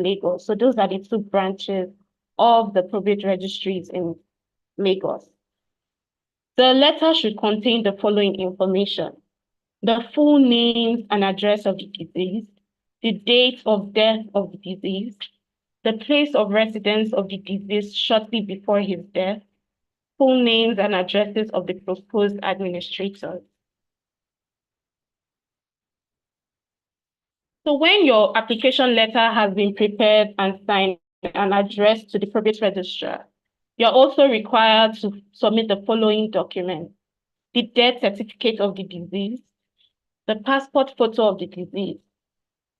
Lagos. So those are the two branches of the probate registries in Lagos. The letter should contain the following information: the full names and address of the deceased, the date of death of the deceased, the place of residence of the deceased shortly before his death, full names and addresses of the proposed administrators. So when your application letter has been prepared and signed and addressed to the probate registrar, you're also required to submit the following documents: the death certificate of the deceased, the passport photo of the deceased,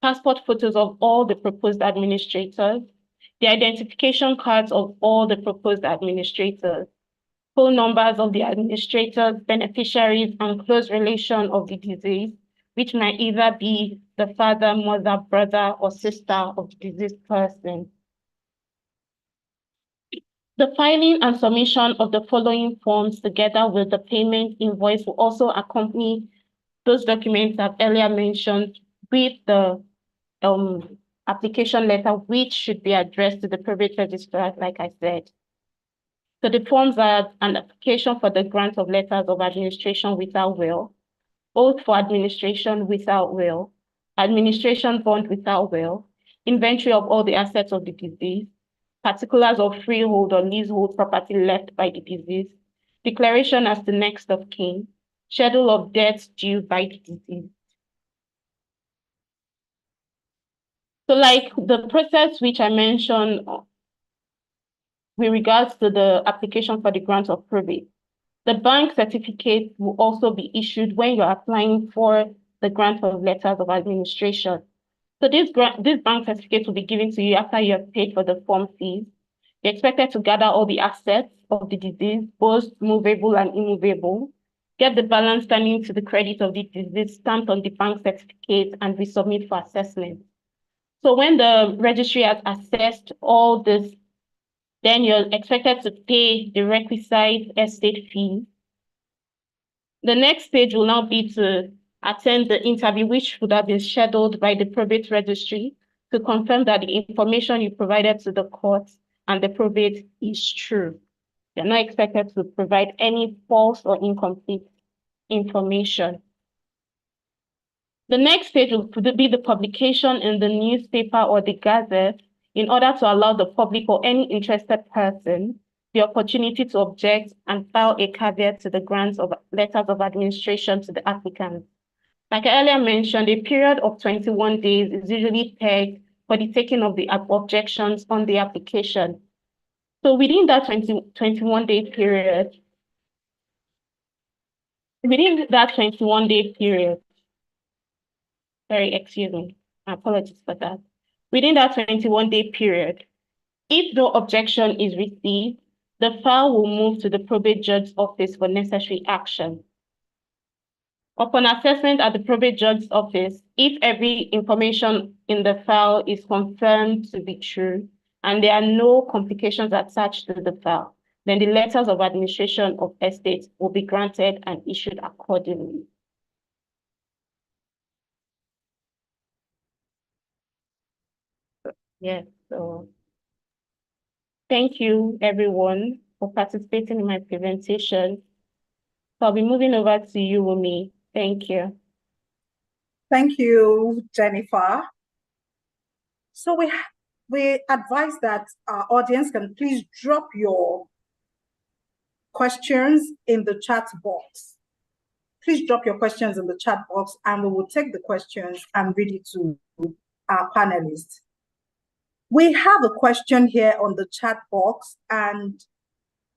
passport photos of all the proposed administrators, the identification cards of all the proposed administrators, phone numbers of the administrators, beneficiaries, and close relation of the deceased, which might either be the father, mother, brother, or sister of the deceased person. The filing and submission of the following forms together with the payment invoice will also accompany those documents I've earlier mentioned with the application letter, which should be addressed to the probate registrar, like I said. So the forms are an application for the grant of letters of administration without will, oath for administration without will, administration bond without will, inventory of all the assets of the deceased, particulars of freehold or leasehold property left by the deceased, declaration as the next of kin, schedule of debts due by the deceased. So like the process which I mentioned with regards to the application for the grant of probate, the bank certificate will also be issued when you're applying for the grant of letters of administration. So this bank certificate will be given to you after you have paid for the form fees. You're expected to gather all the assets of the deceased, both movable and immovable, get the balance standing to the credit of the deceased stamped on the bank certificate, and resubmit for assessment. So when the registry has assessed all this, then you're expected to pay the requisite estate fee. The next stage will now be to attend the interview, which would have been scheduled by the probate registry to confirm that the information you provided to the court and the probate is true. You're not expected to provide any false or incomplete information. The next stage will be the publication in the newspaper or the gazette in order to allow the public or any interested person the opportunity to object and file a caveat to the grants of letters of administration to the applicant. Like I earlier mentioned, a period of 21 days is usually pegged for the taking of the objections on the application. So within that 21-day period, excuse me, apologies for that. Within that 21-day period, if no objection is received, the file will move to the probate judge's office for necessary action. Upon assessment at the probate judge's office, if every information in the file is confirmed to be true and there are no complications attached to the file, then the letters of administration of estates will be granted and issued accordingly. Yes, so thank you everyone for participating in my presentation. So I'll be moving over to you, Wumi. Thank you. Thank you, Jennifer. So we advise that our audience can please drop your questions in the chat box. Please drop your questions in the chat box and we will take the questions and read it to our panelists. We have a question here on the chat box and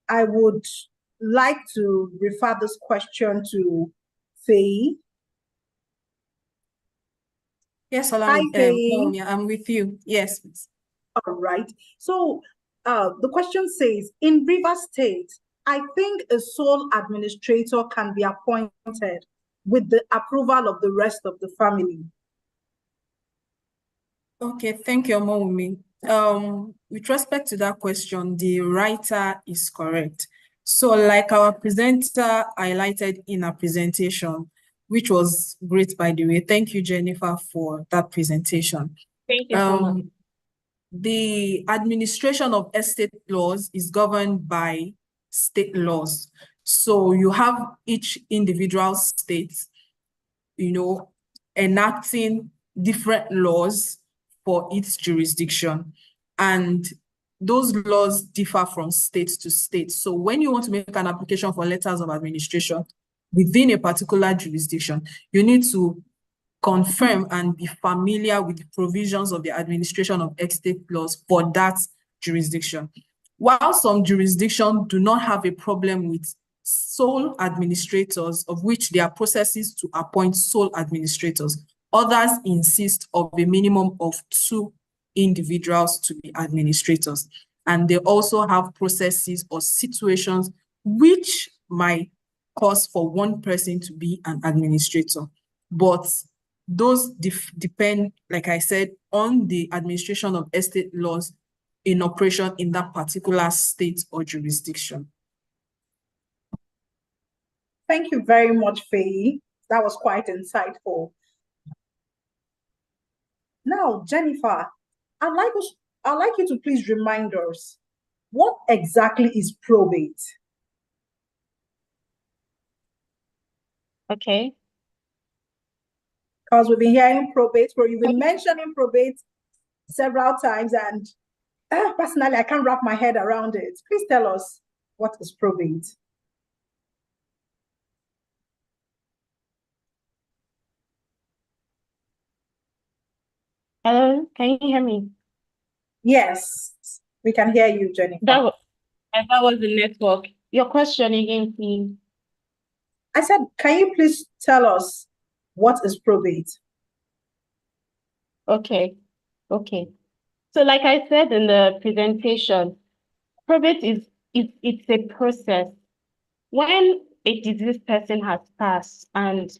I would like to refer this question to Faye. Yes, I'm with you. Yes, please. All right. So the question says, in Rivers State, I think a sole administrator can be appointed with the approval of the rest of the family. Okay, thank you, Omowumi. With respect to that question, the writer is correct. So like our presenter highlighted in our presentation, which was great, by the way. Thank you, Jennifer, for that presentation. Thank you so much. the administration of estate laws is governed by state laws. So you have each individual state, enacting different laws for its jurisdiction. And those laws differ from state to state. So when you want to make an application for letters of administration within a particular jurisdiction, you need to confirm and be familiar with the provisions of the administration of estate laws for that jurisdiction. While some jurisdictions do not have a problem with sole administrators, of which there are processes to appoint sole administrators, others insist of a minimum of 2 individuals to be administrators. And they also have processes or situations which might cause for one person to be an administrator. But those depend, like I said, on the administration of estate laws in operation in that particular state or jurisdiction. Thank you very much, Faye. That was quite insightful. Now, Jennifer, I'd like you to please remind us, what exactly is probate? Okay. Because we've been hearing probate, or you've been mentioning probate several times, and personally, I can't wrap my head around it. Please tell us, what is probate? Hello, can you hear me? Yes, we can hear you, Jennifer. That was the network. Your question again, please. I said, can you please tell us what is probate? Okay. So like I said in the presentation, probate is it's a process. When a deceased person has passed and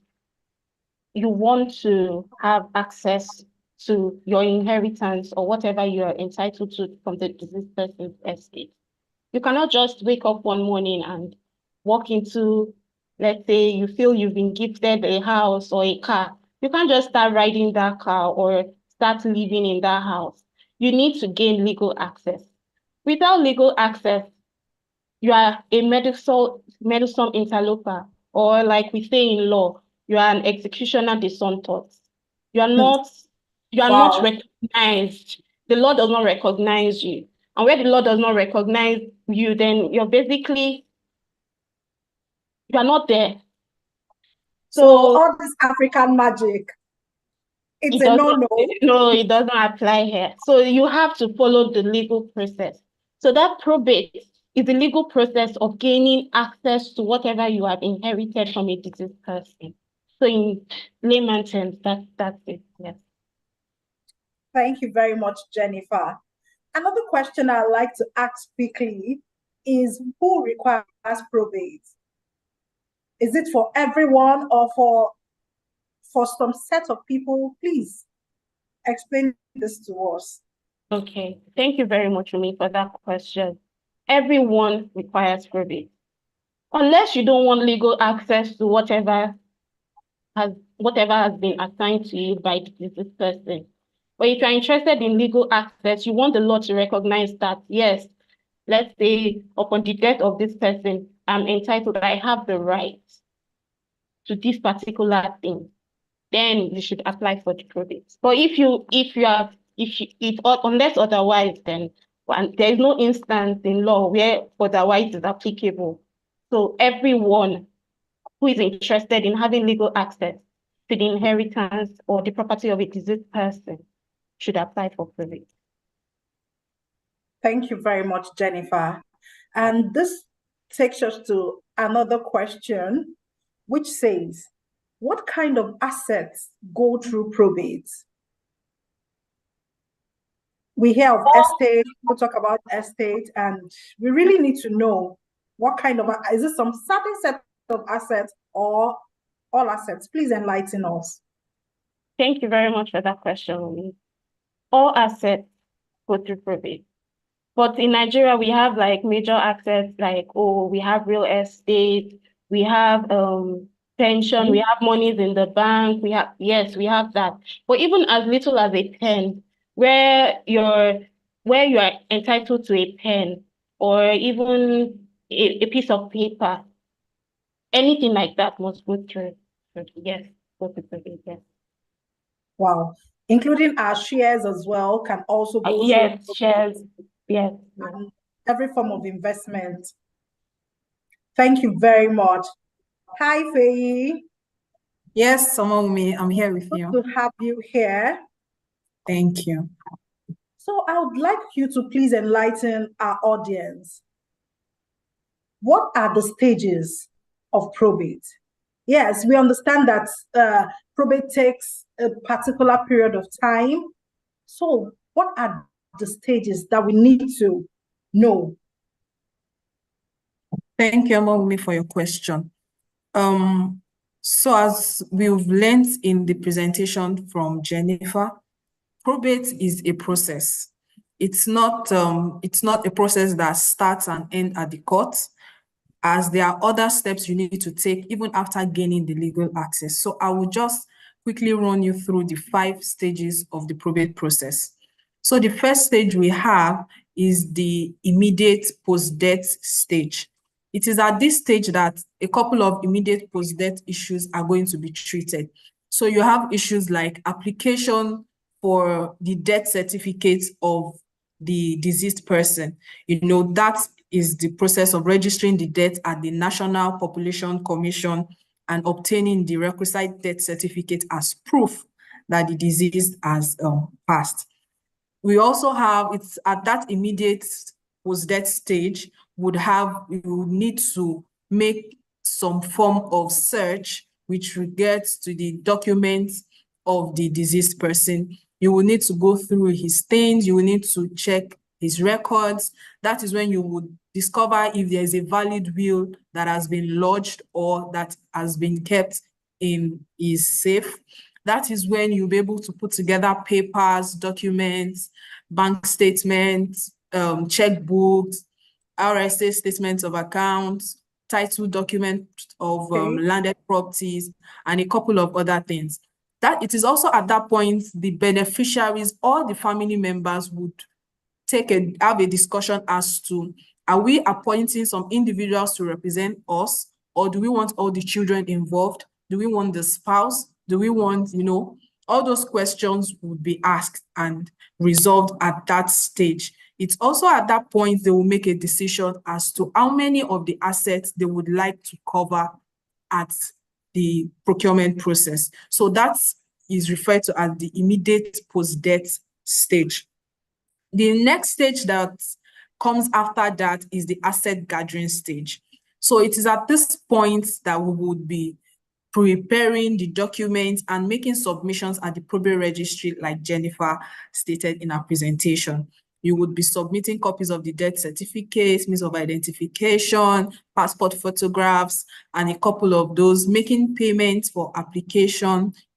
you want to have access to your inheritance or whatever you are entitled to from the deceased person's estate, you cannot just wake up one morning and walk into, let's say you feel you've been gifted a house or a car. You can't just start riding that car or start living in that house. You need to gain legal access. Without legal access, you are a meddlesome interloper, or like we say in law, you are an executioner de sontos. You are not Wow. recognized. The law does not recognize you. And where the law does not recognize you, then you are not there. So all this African magic, it's a no-no. No, it doesn't apply here. So you have to follow the legal process. So that probate is the legal process of gaining access to whatever you have inherited from a deceased person. So in layman terms, that's it. Yes. Thank you very much, Jennifer. Another question I'd like to ask quickly is, who requires probate? Is it for everyone or for some set of people? Please explain this to us. Okay, thank you very much, Umi, for that question. Everyone requires probate. Unless you don't want legal access to whatever has been assigned to you by the deceased person. But if you're interested in legal access, you want the law to recognize that, yes, let's say upon the death of this person, I'm entitled, I have the right to this particular thing, then you should apply for the probate. But unless otherwise, then there is no instance in law where otherwise is applicable. So everyone who is interested in having legal access to the inheritance or the property of a deceased person should apply for probate. Thank you very much, Jennifer. And this takes us to another question, which says, what kind of assets go through probate? We hear of estate, we talk about estate, and we really need to know what kind of, is it some certain set of assets or all assets? Please enlighten us. Thank you very much for that question. All assets go through probate. But in Nigeria, we have like major assets, like, we have real estate, we have pension, we have monies in the bank, we have that. But even as little as a 10, where your where you are entitled to a pen or even a piece of paper, anything like that must go through. Yes, go to probate, yes. Wow. Including our shares as well can also go through Yes, shares. Yes, yes. and every form of investment. Thank you very much. Hi, Faye. Yes, Omowumi, I'm here with Good you. to have you here. Thank you. So I would like you to please enlighten our audience. What are the stages of probate? Yes, we understand that probate takes a particular period of time. So what are the stages that we need to know? Thank you, Omowumi, for your question. So as we've learned in the presentation from Jennifer, probate is a process. It's not a process that starts and ends at the court, as there are other steps you need to take even after gaining the legal access. So I will just quickly run you through the 5 stages of the probate process. So the first stage we have is the immediate post-death stage. It is at this stage that a couple of immediate post-death issues are going to be treated. So you have issues like application for the death certificate of the deceased person. That is the process of registering the death at the National Population Commission and obtaining the requisite death certificate as proof that the deceased has passed. We also have, it's at that immediate post-death stage, you would need to make some form of search which regards to the documents of the deceased person. You will need to go through his things, you will need to check his records. That is when you would discover if there is a valid will that has been lodged or that has been kept in his safe. That is when you'll be able to put together papers, documents, bank statements, checkbooks, RSA statements of accounts, title document of landed properties, and a couple of other things. That it is also at that point the beneficiaries or the family members would have a discussion as to, are we appointing some individuals to represent us, or do we want all the children involved? Do we want the spouse? Do we want, all those questions would be asked and resolved at that stage. It's also at that point they will make a decision as to how many of the assets they would like to cover at the procurement process. So that is referred to as the immediate post-death stage. The next stage that comes after that is the asset gathering stage. So it is at this point that we would be preparing the documents and making submissions at the probate registry, like Jennifer stated in her presentation. You would be submitting copies of the death certificates, means of identification, passport photographs, and a couple of those, making payments for the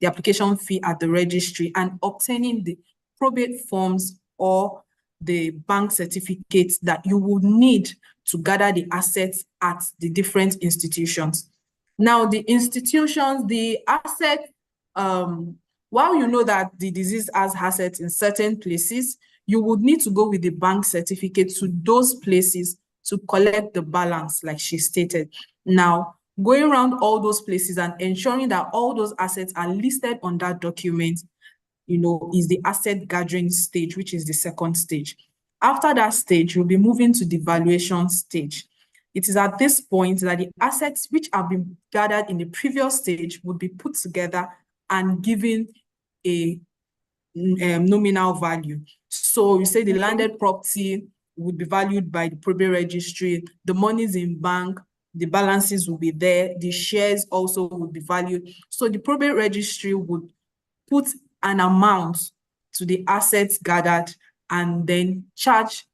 application fee at the registry, and obtaining the probate forms or the bank certificates that you would need to gather the assets at the different institutions. Now, the institutions, the asset, while you know that the disease has assets in certain places, you would need to go with the bank certificate to those places to collect the balance, like she stated. Now, going around all those places and ensuring that all those assets are listed on that document, is the asset gathering stage, which is the second stage. After that stage, you'll be moving to the valuation stage. It is at this point that the assets which have been gathered in the previous stage would be put together and given a nominal value. So we say the landed property would be valued by the probate registry, the monies in bank, the balances will be there, the shares also would be valued. So the probate registry would put an amount to the assets gathered and then charge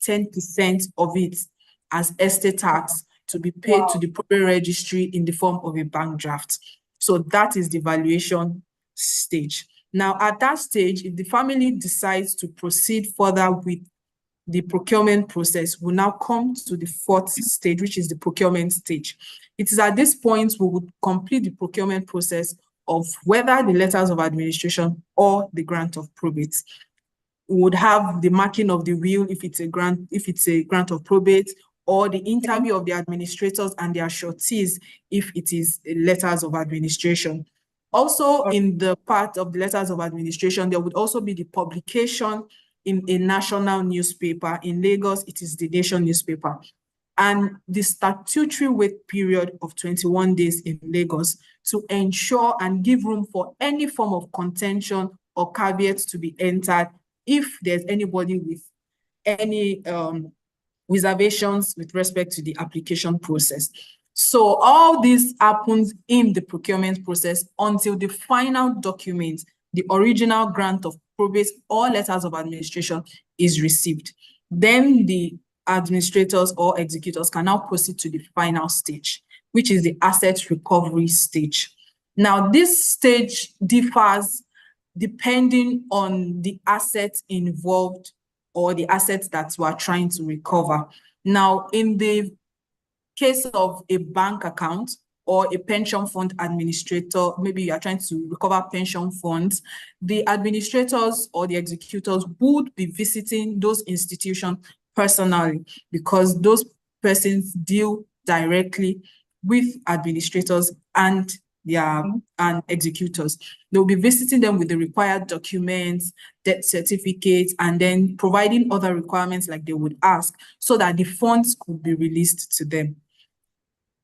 10% of it as estate tax to be paid to the probate registry in the form of a bank draft. So that is the valuation stage. Now, at that stage, if the family decides to proceed further with the procurement process, will now come to the fourth stage, which is the procurement stage. It is at this point we would complete the procurement process of whether the letters of administration or the grant of probate. would have the marking of the will if it's a grant of probate, or the interview of the administrators and their sureties if it is letters of administration. Also, in the part of the letters of administration, there would also be the publication in a national newspaper. In Lagos, it is the Nation newspaper. And the statutory wait period of 21 days in Lagos to ensure and give room for any form of contention or caveat to be entered if there's anybody with any reservations with respect to the application process. So all this happens in the procurement process until the final document, the original grant of probate or letters of administration, is received. Then the administrators or executors can now proceed to the final stage, which is the asset recovery stage. Now, this stage differs depending on the assets involved or the assets that we are trying to recover. Now, in the case of a bank account or a pension fund administrator, maybe you are trying to recover pension funds, the administrators or the executors would be visiting those institutions personally, because those persons deal directly with administrators and their and executors. They'll be visiting them with the required documents, death certificates, and then providing other requirements like they would ask so that the funds could be released to them.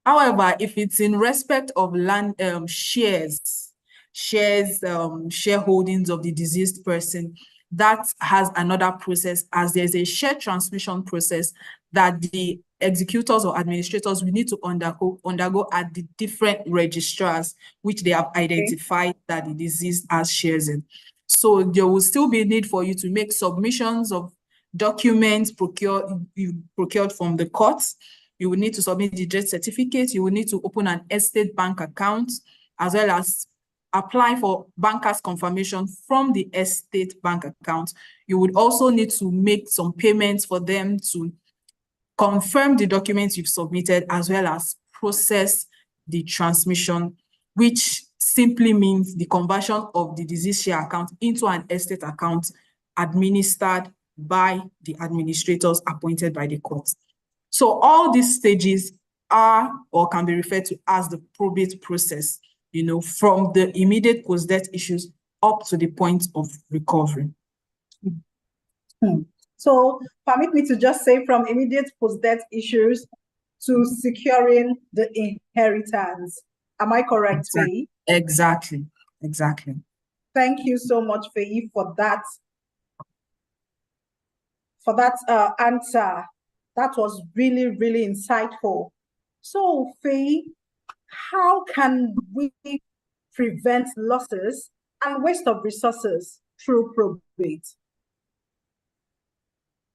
However, if it's in respect of land shareholdings of the deceased person, that has another process, as there's a share transmission process that the executors or administrators will need to undergo at the different registrars which they have identified that the deceased has shares in. So there will still be a need for you to make submissions of documents procured from the courts. You will need to submit the death certificate. You will need to open an estate bank account, as well as apply for banker's confirmation from the estate bank account. You would also need to make some payments for them to confirm the documents you've submitted, as well as process the transmission, which simply means the conversion of the deceased share account into an estate account administered by the administrators appointed by the court. So all these stages are or can be referred to as the probate process, from the immediate post-death issues up to the point of recovery. So permit me to just say, from immediate post-death issues to securing the inheritance. Am I correct, Faye? Exactly. Thank you so much, Faye, for that answer. That was really, really insightful. So, Faye, how can we prevent losses and waste of resources through probate?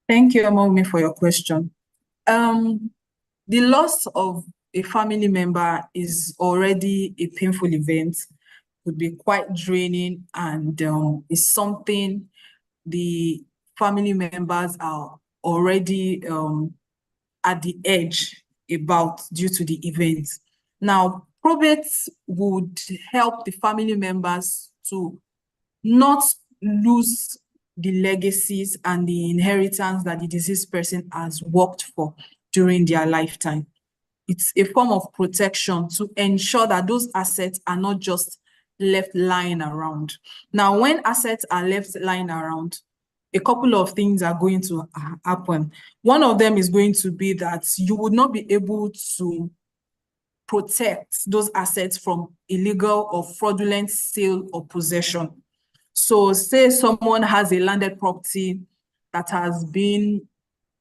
Thank you, Amogmi, for your question. The loss of a family member is already a painful event, could be quite draining, and is something the family members are already at the edge about due to the event. Now, probate would help the family members to not lose the legacies and the inheritance that the deceased person has worked for during their lifetime. It's a form of protection to ensure that those assets are not just left lying around. Now, when assets are left lying around, a couple of things are going to happen. One of them is going to be that you would not be able to protect those assets from illegal or fraudulent sale or possession. So say someone has a landed property that has been,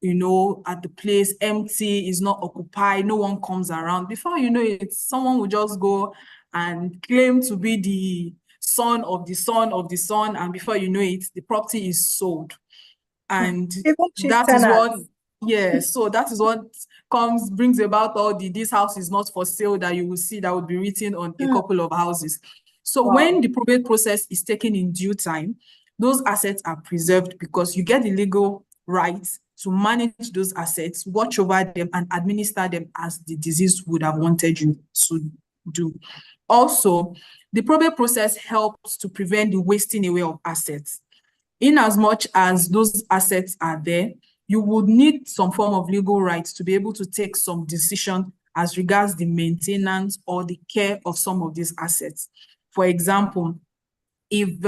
at the place empty, is not occupied, no one comes around. Before you know it, someone will just go and claim to be the son of the son of the son, and before you know it, the property is sold. And that is what, so that is what brings about all this house is not for sale that you will see that would be written on a couple of houses. So when the probate process is taken in due time, those assets are preserved because you get the legal rights to manage those assets, watch over them, and administer them as the deceased would have wanted you to do. Also, the probate process helps to prevent the wasting away of assets. In as much as those assets are there, you would need some form of legal rights to be able to take some decision as regards the maintenance or the care of some of these assets. For example, if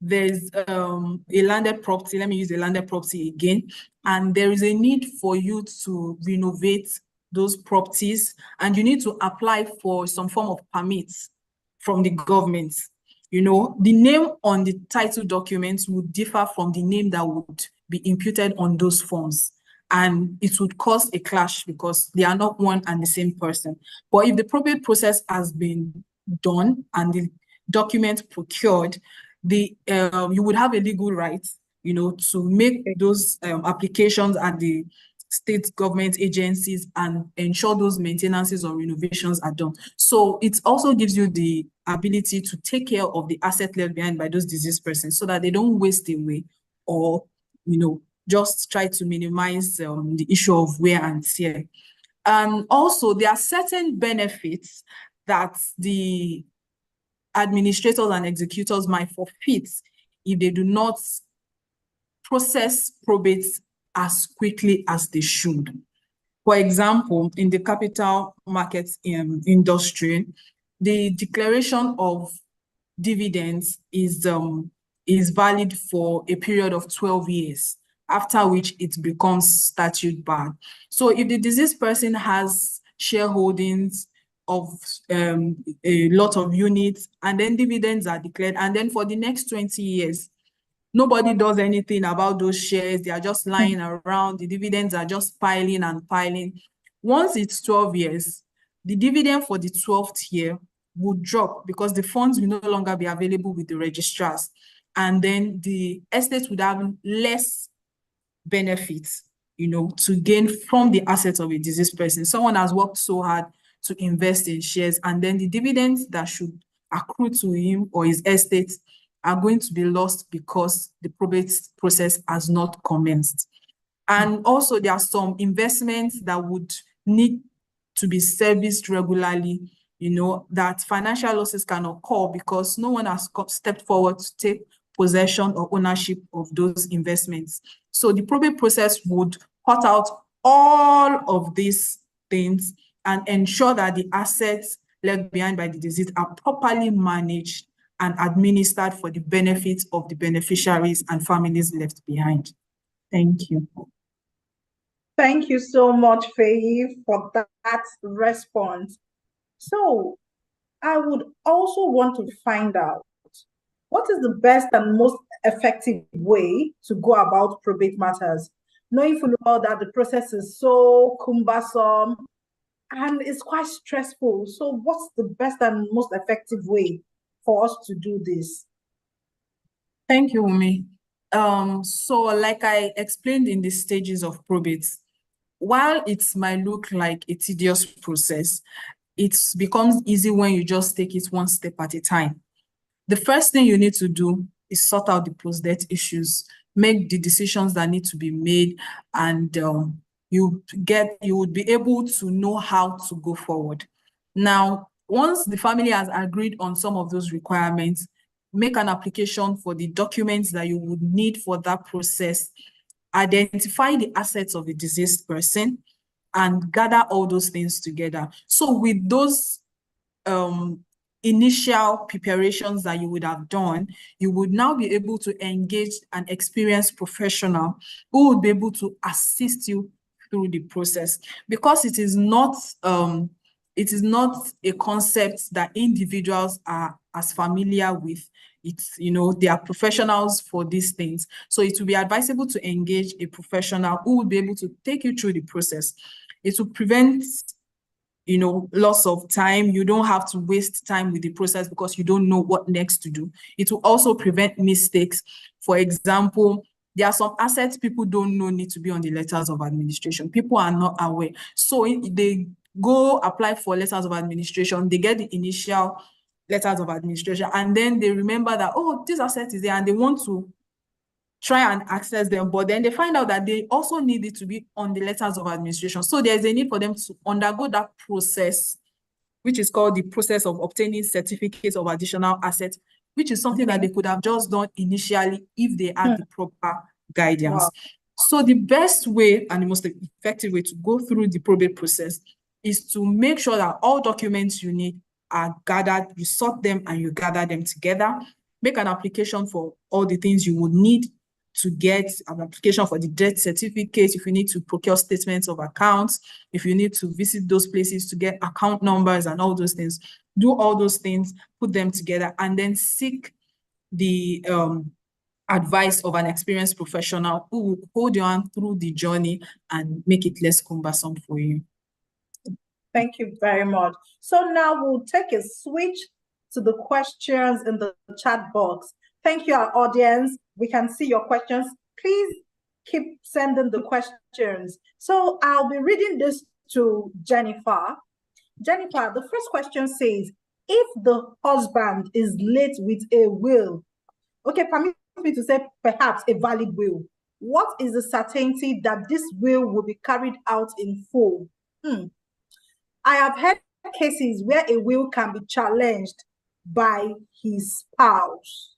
there's a landed property, let me use a landed property again, and there is a need for you to renovate those properties, and you need to apply for some form of permits from the government. You know, the name on the title documents would differ from the name that would be imputed on those forms. And it would cause a clash because they are not one and the same person. But if the probate process has been done and the document procured, you would have a legal right, you know, to make those applications at the state government agencies and ensure those maintenances or renovations are done. So it also gives you the ability to take care of the asset left behind by those deceased persons so that they don't waste away or, you know, just try to minimize the issue of wear and tear. And also, there are certain benefits that the administrators and executors might forfeit if they do not process probate as quickly as they should. For example, in the capital markets industry, the declaration of dividends is valid for a period of 12 years, after which it becomes statute barred. So if the deceased person has shareholdings of a lot of units, and then dividends are declared, and then for the next 20 years, nobody does anything about those shares. They are just lying around. The dividends are just piling and piling. Once it's 12 years, the dividend for the 12th year would drop because the funds will no longer be available with the registrars. And then the estate would have less benefits, you know, to gain from the assets of a deceased person. Someone has worked so hard to invest in shares, and then the dividends that should accrue to him or his estate are going to be lost because the probate process has not commenced. And also, there are some investments that would need to be serviced regularly, you know, that financial losses can occur because no one has stepped forward to take possession or ownership of those investments. So the probate process would cut out all of these things and ensure that the assets left behind by the deceased are properly managed and administered for the benefit of the beneficiaries and families left behind. Thank you. Thank you so much, Faye, for that response. So I would also want to find out what is the best and most effective way to go about probate matters, knowing full well that the process is so cumbersome and it's quite stressful. So what's the best and most effective way for us to do this? Thank you, Umi. So like I explained in the stages of probate, while it might look like a tedious process, it becomes easy when you just take it one step at a time. The first thing you need to do is sort out the post-death issues, make the decisions that need to be made, and you would be able to know how to go forward. Now, once the family has agreed on some of those requirements, make an application for the documents that you would need for that process, identify the assets of the deceased person, and gather all those things together. So with those initial preparations that you would have done, you would now be able to engage an experienced professional who would be able to assist you through the process, because it is not a concept that individuals are as familiar with. It's, you know, they are professionals for these things. So it will be advisable to engage a professional who will be able to take you through the process. It will prevent, you know, loss of time. You don't have to waste time with the process because you don't know what next to do. It will also prevent mistakes. For example, there are some assets people don't know need to be on the letters of administration. People are not aware. So they go apply for letters of administration, they get the initial letters of administration, and then they remember that, oh, this asset is there, and they want to try and access them, but then they find out that they also need it to be on the letters of administration. So there's a need for them to undergo that process, which is called the process of obtaining certificates of additional assets which is something that they could have just done initially if they had the proper guidance. Wow. So the best way and the most effective way to go through the probate process is to make sure that all documents you need are gathered, you sort them and you gather them together. Make an application for all the things you would need to get an application for the death certificate, if you need to procure statements of accounts, if you need to visit those places to get account numbers and all those things. Do all those things, put them together, and then seek the advice of an experienced professional who will hold you on through the journey and make it less cumbersome for you. Thank you very much. So now we'll take a switch to the questions in the chat box. Thank you, our audience. We can see your questions. Please keep sending the questions. So I'll be reading this to Jennifer. Jennifer, the first question says, if the husband is late with a will, okay, permit me to say perhaps a valid will, what is the certainty that this will be carried out in full? I have heard cases where a will can be challenged by his spouse.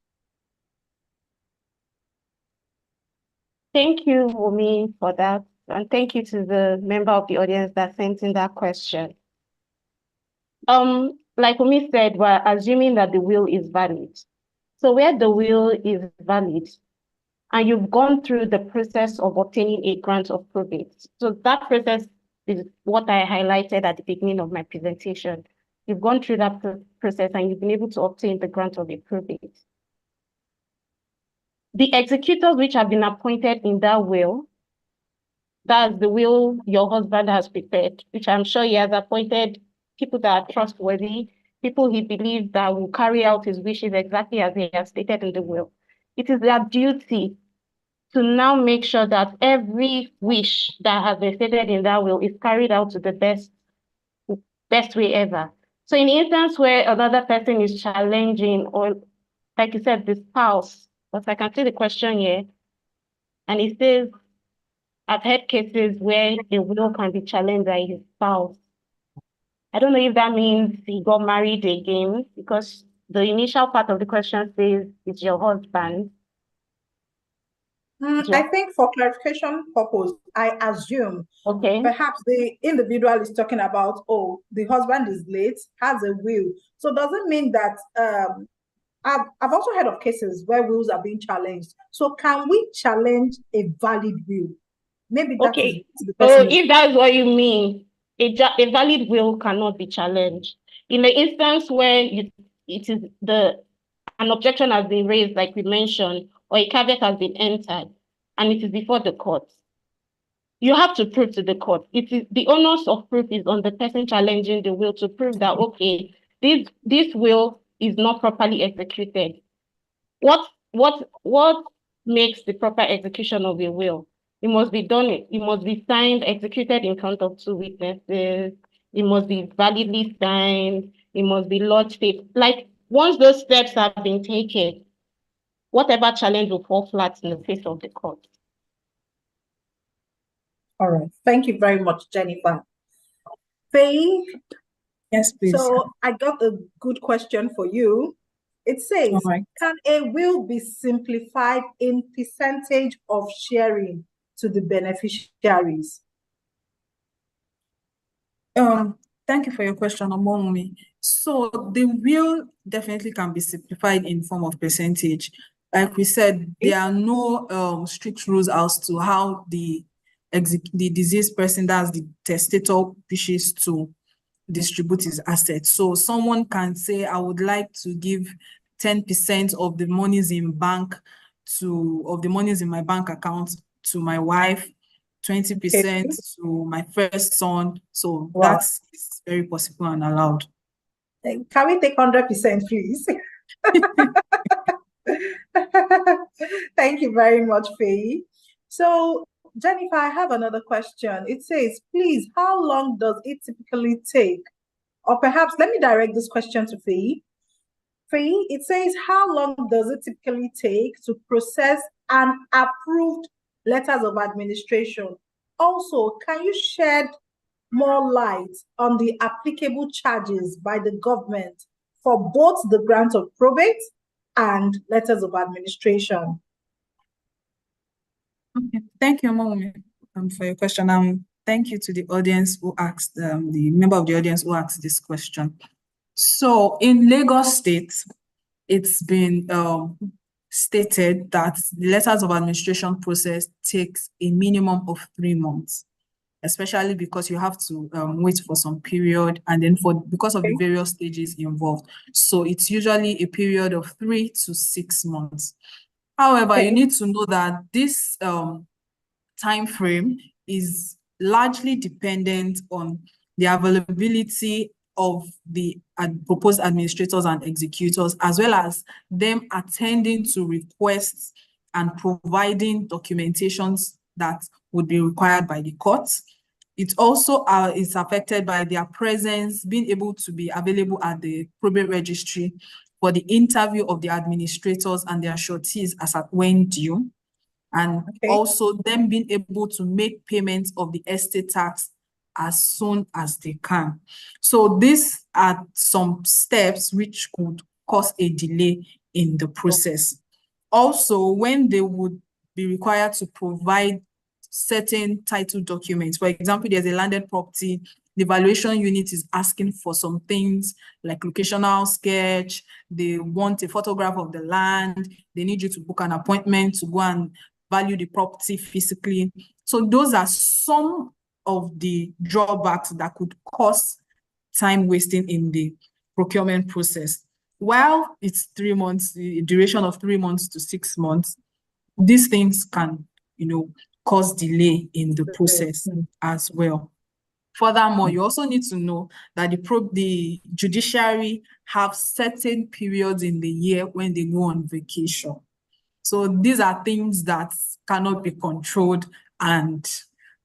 Thank you, Wumi, for that. And thank you to the member of the audience that sent in that question. Like Wumi said, we're assuming that the will is valid. So where the will is valid, and you've gone through the process of obtaining a grant of probate. So that process is what I highlighted at the beginning of my presentation. You've gone through that process and you've been able to obtain the grant of a probate. The executors which have been appointed in that will, that's the will your husband has prepared, which I'm sure he has appointed people that are trustworthy, people he believes that will carry out his wishes exactly as he has stated in the will. It is their duty to now make sure that every wish that has been stated in that will is carried out to the best way ever. So in the instance where another person is challenging, or like you said, the spouse, but I can see the question here, and it says, I've had cases where a will can be challenged by his spouse. I don't know if that means he got married again, because the initial part of the question says it's your husband. I think for clarification purpose, I assume perhaps the individual is talking about, oh, the husband is late, has a will. So does it mean that I've also heard of cases where wills are being challenged. So can we challenge a valid will? Maybe that is the person. So if that's what you mean, a valid will cannot be challenged. In the instance where it is an objection has been raised, like we mentioned, or a caveat has been entered, and it is before the court, you have to prove to the court. It is the onus of proof is on the person challenging the will to prove that, okay, this will is not properly executed. What makes the proper execution of a will? It must be done, it must be signed, executed in front of 2 witnesses, it must be validly signed, it must be lodged. Like, once those steps have been taken, whatever challenge will fall flat in the face of the court. All right. Thank you very much, Jennifer. Faye? Yes, please. So I got a good question for you. It says, can a will be simplified in percentage of sharing to the beneficiaries? Thank you for your question, Omowumi. So the will definitely can be simplified in form of percentage. Like we said, there are no strict rules as to how the deceased person, that's the testator, wishes to distribute his assets. So someone can say, I would like to give 10% of the monies in my bank account to my wife, 20% to my first son. So that's very possible and allowed. Can we take 100%, please? Thank you very much, Faye. So, Jennifer, I have another question. It says, please, how long does it typically take? Or perhaps let me direct this question to Faye. Faye, it says, how long does it typically take to process an approved letters of administration? Also, can you shed more light on the applicable charges by the government for both the grant of probate and letters of administration. Okay, thank you, Mommy, for your question. Thank you to the audience who asked, the member of the audience who asked this question. So in Lagos State, it's been stated that the letters of administration process takes a minimum of 3 months, especially because you have to wait for some period and then because of the various stages involved. So it's usually a period of 3 to 6 months. However, you need to know that this time frame is largely dependent on the availability of the proposed administrators and executors, as well as them attending to requests and providing documentations that would be required by the court. It also is affected by their presence, being able to be available at the probate registry for the interview of the administrators and their sureties as at when due, and also them being able to make payments of the estate tax as soon as they can. So these are some steps which could cause a delay in the process. Also, when they would be required to provide certain title documents, for example, there's a landed property, the valuation unit is asking for some things like locational sketch, they want a photograph of the land, they need you to book an appointment to go and value the property physically. So those are some of the drawbacks that could cause time wasting in the procurement process. While it's 3 months, the duration of 3 months to 6 months, these things can, cause delay in the process as well. Furthermore, you also need to know that the judiciary have certain periods in the year when they go on vacation. So these are things that cannot be controlled and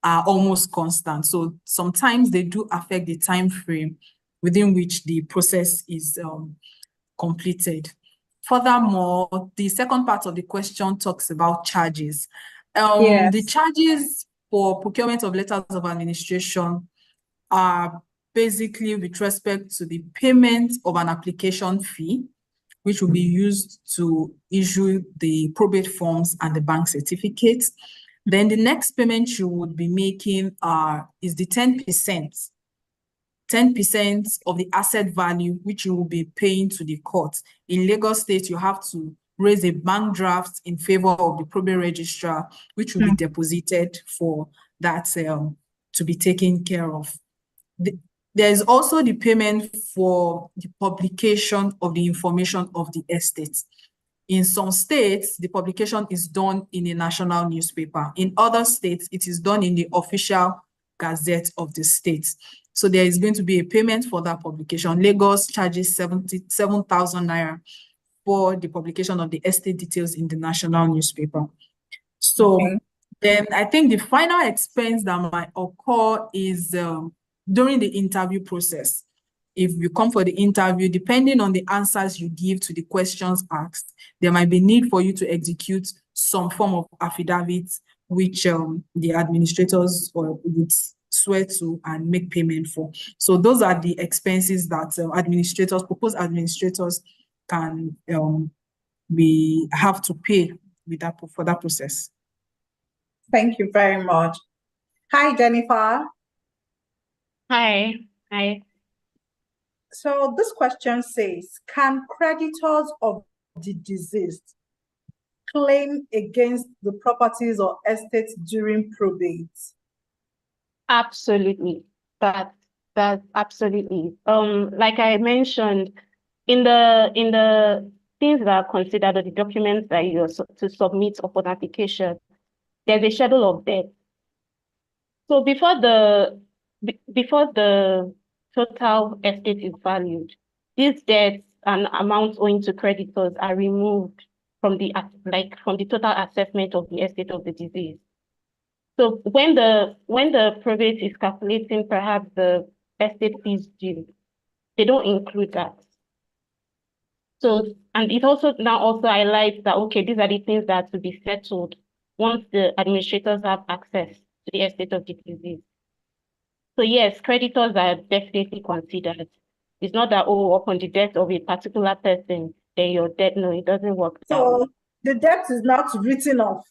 are almost constant. So sometimes they do affect the time frame within which the process is completed. Furthermore, the second part of the question talks about charges. The charges for procurement of letters of administration are basically with respect to the payment of an application fee, which will be used to issue the probate forms and the bank certificates. Then the next payment you would be making is the 10%. 10% of the asset value, which you will be paying to the court. In Lagos State, you have to raise a bank draft in favor of the probate registrar, which will be deposited for that to be taken care of. There is also the payment for the publication of the information of the estate. In some states, the publication is done in a national newspaper. In other states, it is done in the official gazette of the state. So there is going to be a payment for that publication. Lagos charges 77,000 naira for the publication of the estate details in the national newspaper. So then I think the final expense that might occur is during the interview process. If you come for the interview, depending on the answers you give to the questions asked, there might be need for you to execute some form of affidavit, which the administrators would swear to and make payment for. So those are the expenses that proposed administrators can have to pay for that process. Thank you very much. Hi, Jennifer. Hi. So this question says, can creditors of the deceased claim against the properties or estates during probate? Absolutely. That's absolutely. Like I mentioned, in the things that are considered, or the documents that you're to submit upon application, there's a schedule of debt. So before the total estate is valued, these debts and amounts owing to creditors are removed from the total assessment of the estate of the deceased. So when the probate is calculating perhaps the estate fees due, they don't include that. So, and it also highlights that, okay, these are the things that will be settled once the administrators have access to the estate of the deceased. So yes, creditors are definitely considered. It's not that, upon the death of a particular person, then you're dead. No, it doesn't work that way. So the debt is not written off.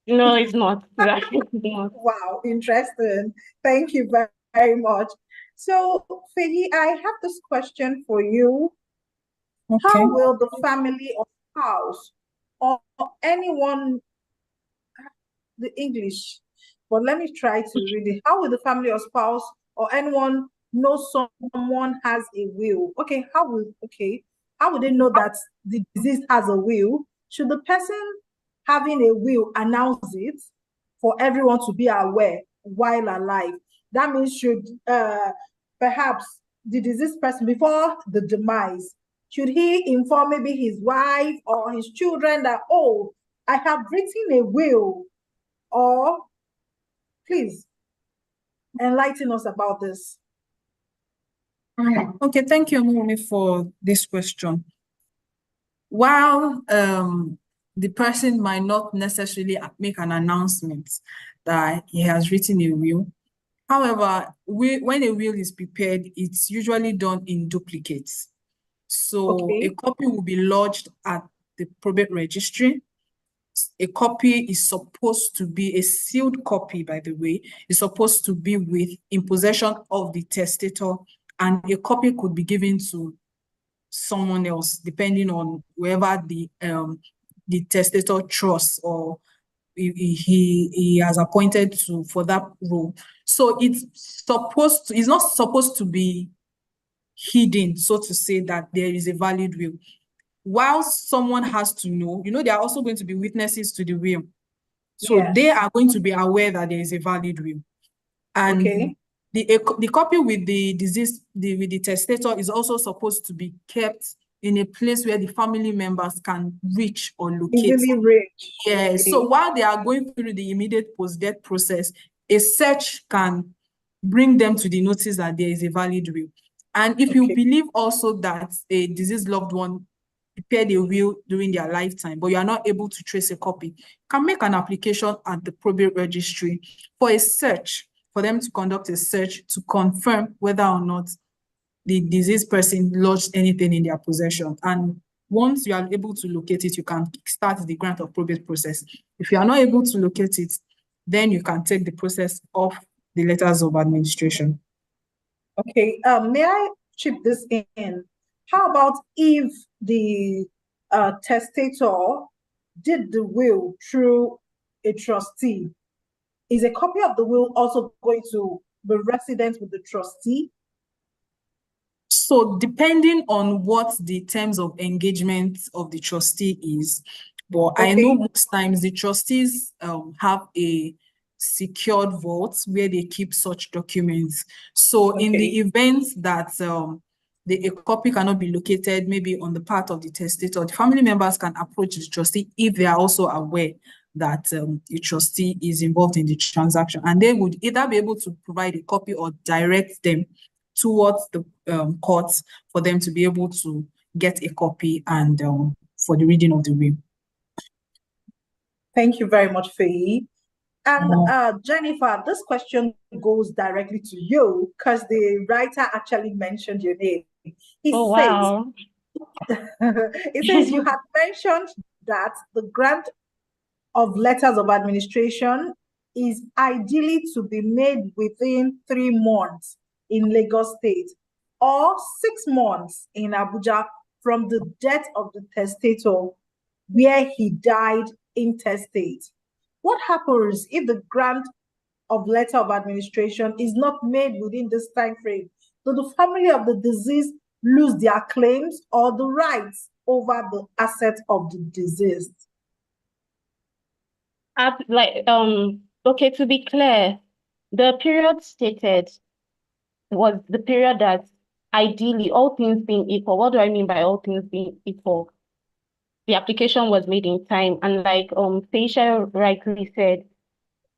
No, it's not. It's not. Wow, interesting. Thank you very much. So, Feyi, I have this question for you. Okay. How will the family or spouse or anyone, the English, but let me try to read it. How will the family or spouse or anyone know someone has a will? Okay, how would they know that the deceased has a will? Should the person having a will announce it for everyone to be aware while alive? That means should perhaps the deceased person before the demise, should he inform maybe his wife or his children that, oh, I have written a will, or please enlighten us about this. Okay, thank you, Mumi, for this question. While the person might not necessarily make an announcement that he has written a will, however, when a will is prepared, it's usually done in duplicates. So a Okay. copy will be lodged at the probate registry. A copy is supposed to be a sealed copy, by the way, is supposed to be in possession of the testator, and a copy could be given to someone else, depending on wherever the testator trusts or he has appointed to for that role. So it's not supposed to be hidden, so to say, that there is a valid will. While someone has to know, there are also going to be witnesses to the will. So Yes. they are going to be aware that there is a valid will. And Okay. the copy with the deceased, with the testator, is also supposed to be kept in a place where the family members can reach or locate. Easily reach. Yeah. Okay. So while they are going through the immediate post-death process, a search can bring them to the notice that there is a valid will. And if you Okay. believe also that a deceased loved one prepared a will during their lifetime, but you are not able to trace a copy, you can make an application at the probate registry for a search, for them to conduct a search to confirm whether or not the deceased person lodged anything in their possession. And once you are able to locate it, you can start the grant of probate process. If you are not able to locate it, then you can take the process off the letters of administration. Okay. May I chip this in? How about if the testator did the will through a trustee? Is a copy of the will also going to be resident with the trustee? So depending on what the terms of engagement of the trustee is, but I know most times the trustees have a secured vault where they keep such documents. So in the event that a copy cannot be located, maybe on the part of the testator, the family members can approach the trustee if they are also aware that the trustee is involved in the transaction, and they would either be able to provide a copy or direct them towards the courts for them to be able to get a copy and for the reading of the will. Thank you very much, Feyi. And Jennifer, this question goes directly to you because the writer actually mentioned your name. Wow. It says you had mentioned that the grant of letters of administration is ideally to be made within 3 months in Lagos State or 6 months in Abuja from the death of the testator where he died intestate. What happens if the grant of letter of administration is not made within this time frame? Do the family of the deceased lose their claims or the rights over the assets of the deceased? Okay, to be clear, the period stated was the period that ideally, all things being equal. What do I mean by all things being equal? The application was made in time, and like Faisha rightly said,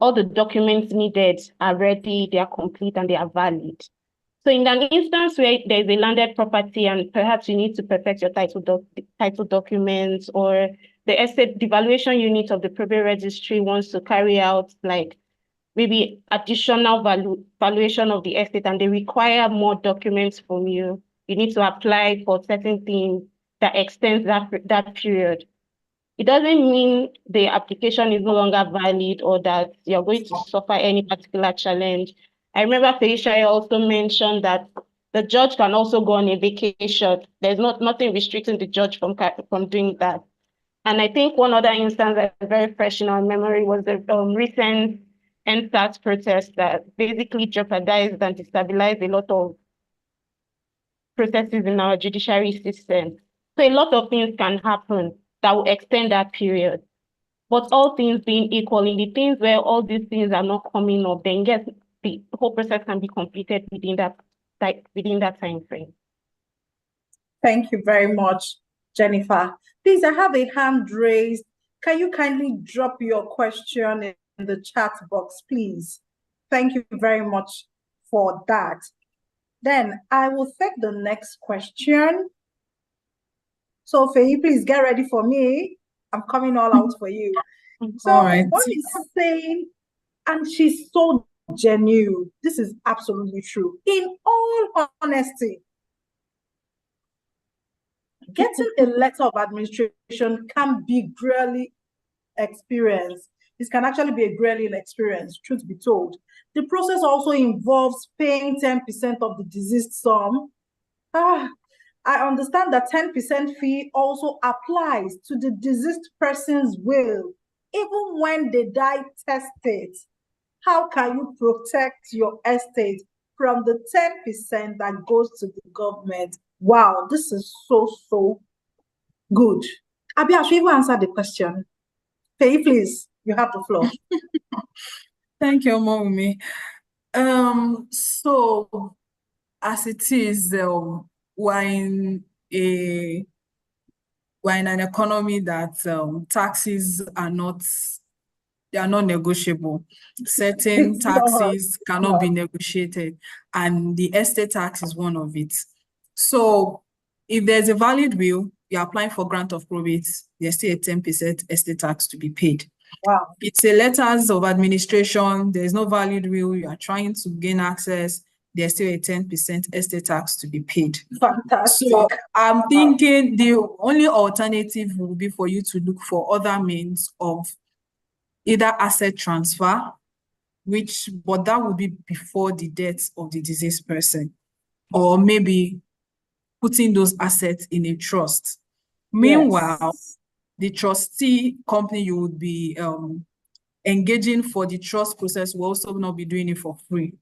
all the documents needed are ready, they are complete, and they are valid. So in an instance where there's a landed property and perhaps you need to perfect your title documents, or the estate devaluation unit of the probate registry wants to carry out like maybe additional valuation of the estate and they require more documents from you, you need to apply for certain things, that extends that period. It doesn't mean the application is no longer valid or that you're going to suffer any particular challenge. I remember Felicia also mentioned that the judge can also go on a vacation. There's nothing restricting the judge from doing that. And I think one other instance that's very fresh in our memory was the recent NSAS protest that basically jeopardized and destabilized a lot of processes in our judiciary system. So a lot of things can happen that will extend that period. But all things being equal, in the things where all these things are not coming up, then yes, the whole process can be completed within that time frame. Thank you very much, Jennifer. Please, I have a hand raised. Can you kindly drop your question in the chat box, please? Thank you very much for that. Then I will take the next question. So, Faye, please get ready for me. I'm coming all out for you. So, All right. what is saying, and she's so genuine. This is absolutely true. In all honesty, getting a letter of administration can be grueling experience. This can actually be a grueling experience, truth be told. The process also involves paying 10% of the deceased sum. I understand that 10% fee also applies to the deceased person's will, even when they die testate. How can you protect your estate from the 10% that goes to the government? Wow, this is so good. Abi, I should even answer the question. Faye, please, you have the floor. Thank you, Mommy. So as it is, we're in an economy that taxes are not negotiable. Certain taxes cannot be negotiated, and the estate tax is one of it. So if there's a valid will, you're applying for grant of probate, there's still a 10% estate tax to be paid. Wow. It's a letters of administration, there's no valid will, you are trying to gain access, there's still a 10% estate tax to be paid. Fantastic. So I'm thinking the only alternative will be for you to look for other means of either asset transfer, but that would be before the death of the deceased person, or maybe putting those assets in a trust. Meanwhile, the trustee company you would be engaging for the trust process will also not be doing it for free.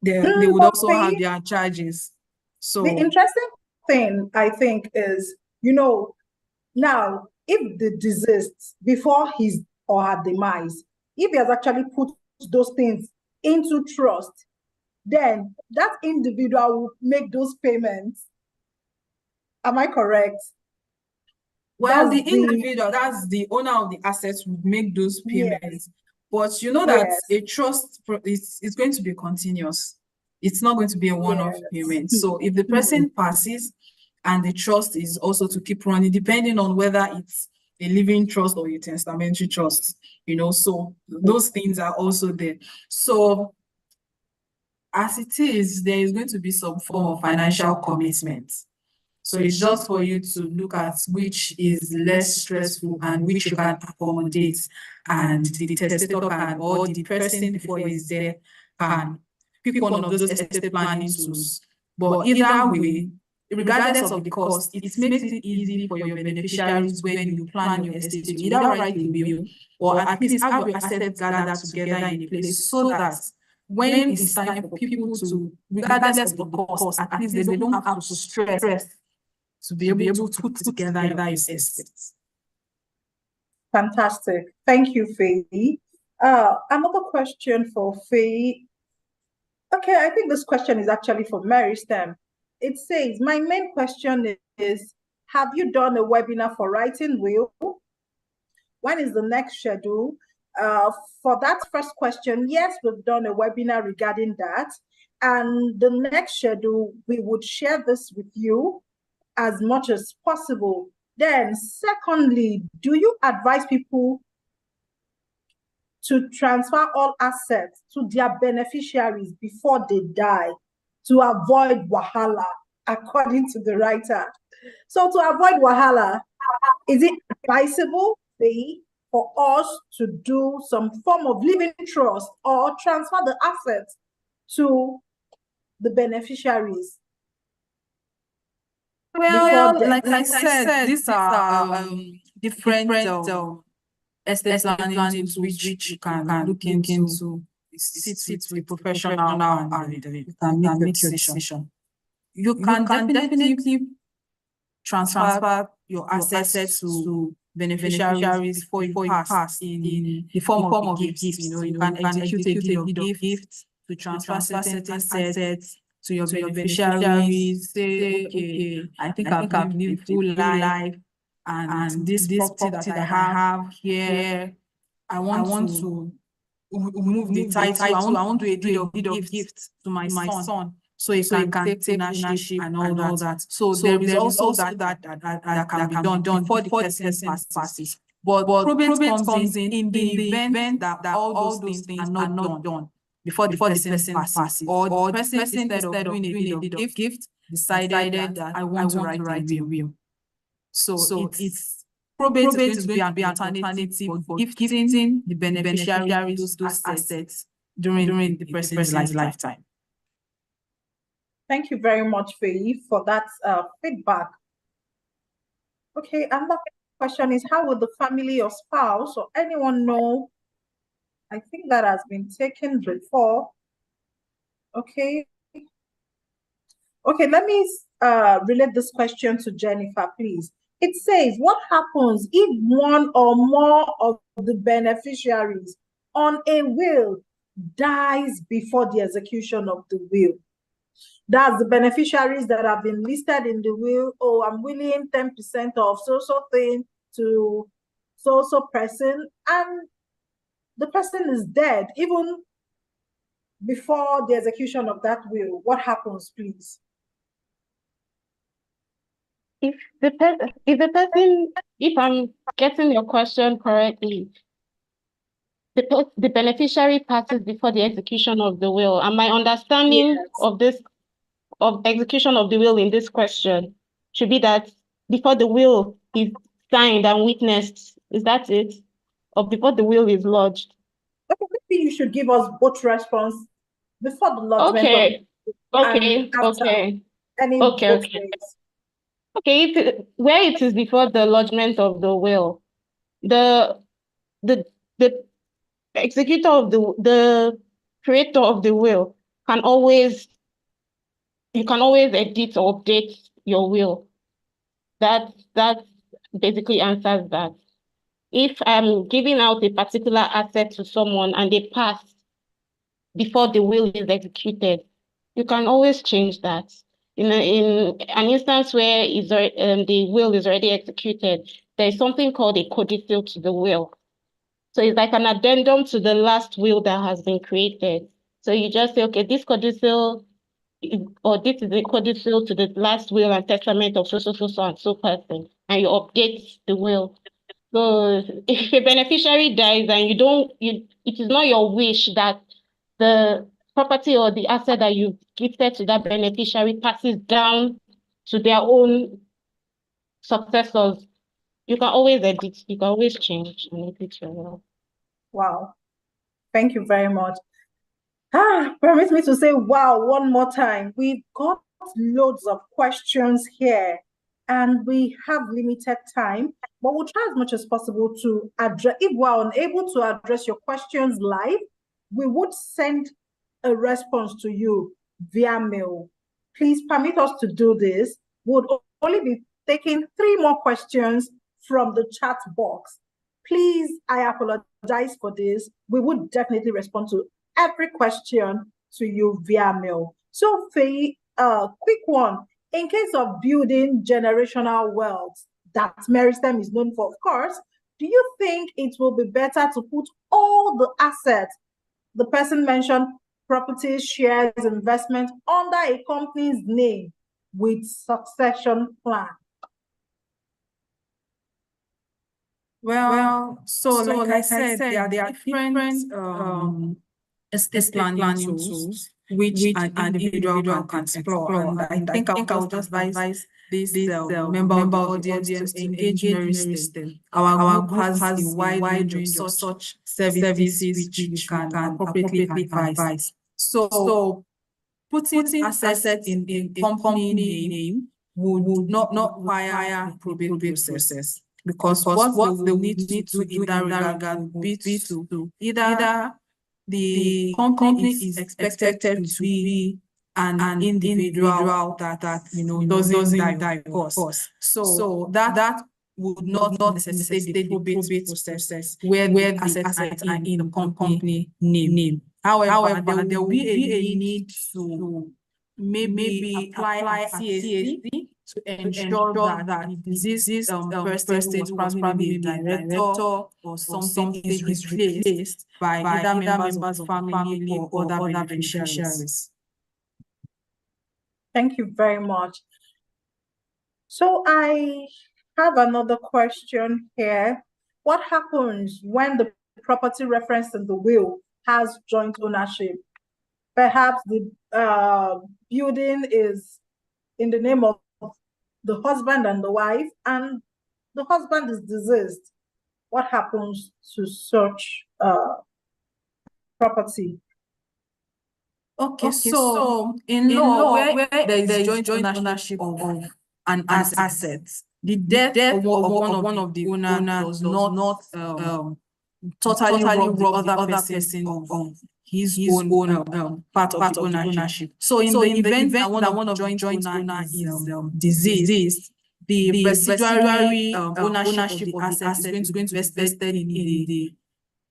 They would also have their charges. So the interesting thing, I think, is, now, if the deceased, before his or her demise, if he has actually put those things into trust, then that individual will make those payments. Am I correct? Well, the individual, that's the owner of the assets, would make those payments. Yes. But you know that a trust is going to be continuous. It's not going to be a one-off payment. So if the person passes and the trust is also to keep running, depending on whether it's a living trust or a testamentary trust, so those things are also there. So as it is, there is going to be some form of financial commitment. So it's just for you to look at which is less stressful and which you can accommodate, and the testator can, or the person before he's there, can pick one of those estate planning tools. But either way, regardless of the cost, it makes it easy for your beneficiaries when you plan your estate to either write a will or at least have your assets gathered together in a place, so that when it's time for people to, regardless of the cost, at least they don't have to stress to be able to put together your estate. Fantastic. Thank you, Faye. Another question for Faye. Okay, I think this question is actually for Mary Stem. It says, my main question is, have you done a webinar for writing will? When is the next schedule? For that first question, yes, we've done a webinar regarding that. And the next schedule, we would share this with you as much as possible. Then, secondly, do you advise people to transfer all assets to their beneficiaries before they die to avoid wahala, according to the writer? So to avoid wahala, is it advisable, Faye, for us to do some form of living trust or transfer the assets to the beneficiaries before Well, death? like I said, these are different estate planning tools which you can look into, sit with a professional, and you can make your decision. You can definitely transfer your assets to beneficiaries before you pass in the form of a gift. You can execute a deed of gift to transfer certain assets to your beneficiaries. Say, okay, I think I've lived a full life, and this property that I have here, I want to remove the title. I want to do a deed of gift to my son, so he can take ownership and all that. So there is also that can be done before the person passes. But probate comes in the event that all those things are not done before the person passes, or the person, instead of doing a deed of gift, decided that I want to write a will. So it's probate is going to be an alternative for gifting the beneficiaries those assets during the person's lifetime. Thank you very much, Faye, for that feedback. Okay, another question is, how would the family or spouse or anyone know? I think that has been taken before. Okay. Okay, let me relate this question to Jennifer, please. It says, what happens if one or more of the beneficiaries on a will dies before the execution of the will? That's the beneficiaries that have been listed in the will. Oh, I'm willing 10% of so thing to so person, and the person is dead even before the execution of that will. What happens, please? If if I'm getting your question correctly, the beneficiary passes before the execution of the will. And my understanding Yes. of execution of the will in this question should be that before the will is signed and witnessed. Is that it? Or before the will is lodged? Okay, maybe you should give us both response before the lodgement Okay. of and Okay. after. Okay. Any Okay. both Okay. ways. Okay. Where it is before the lodgement of the will, the the the executor of the creator of the will can always edit or update your will. That basically answers that. If I'm giving out a particular asset to someone and they pass before the will is executed, you can always change that. In an instance where the will is already executed, there's something called a codicil to the will. So it's like an addendum to the last will that has been created. So you just say, okay, this codicil, or this is a codicil to the last will and testament of so and so person, and you update the will. So if a beneficiary dies and it is not your wish that the property or the asset that you gifted to that beneficiary passes down to their own successors, you can always edit, you can always change and edit your will. Wow. Thank you very much. Permit me to say wow one more time. We've got loads of questions here and we have limited time, but we'll try as much as possible to address. If we're unable to address your questions live, we would send a response to you via mail. Please permit us to do this. We'll only be taking 3 more questions from the chat box. Please, I apologize for this. We would definitely respond to every question to you via mail. So, Faye, quick one. In case of building generational wealth that Meristem is known for, of course, do you think it will be better to put all the assets the person mentioned, properties, shares, investment, under a company's name with succession plan? Well, so like I said, there are different estate planning tools. which an individual can explore. And I think I would just advise this member of the audience to engage Mary STEM. Our group has a wide range of such services which we can appropriately advise. So putting assets in a company name would not require a probate process, because what they will need to do in that regard would be to either the company is expected to be an individual that doesn't die, of course. So that would not necessitate the probate process where the assets are in the company name. However, there will be a need to maybe apply a CAC to ensure that the deceased person who was probably maybe a director or something is replaced by either members of the family or other beneficiaries. Thank you very much. So I have another question here. What happens when the property referenced in the will has joint ownership? Perhaps the building is in the name of the husband and the wife, and the husband is deceased. What happens to such property? Okay, so in law, where there is joint ownership of an asset, the death of one of the owners does not totally rob the other person of his own part of the ownership. So in the event that one of the joint owner is deceased, the residuary ownership of the asset is going to be vested in the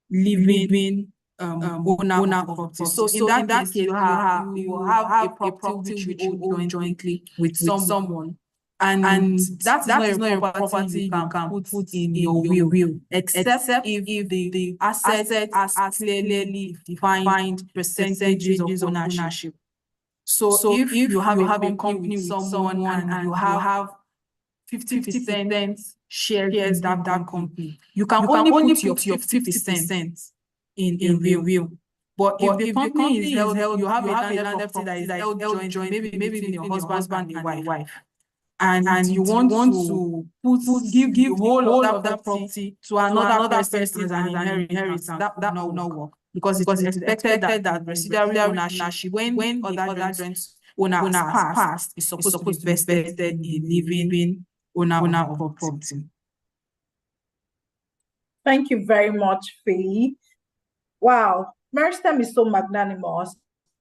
living owner of property. So in that case, you will have a property which you own jointly with someone. And that is not a property you can put in your will, except if the asset has clearly defined percentages of ownership. So if you have a company with someone and you have 50% shares in that company, you can only put your 50% in the will. But if the company is held, you have a landed property that is held joint, maybe between your husband and your wife, and you want to give the whole of that property to another person as an inheritance, that will not work, because it is expected that residuary ownership, when other joint owner has passed, is supposed to be vested in living owner of property. Thank you very much, Faye. Wow, Meristem is so magnanimous.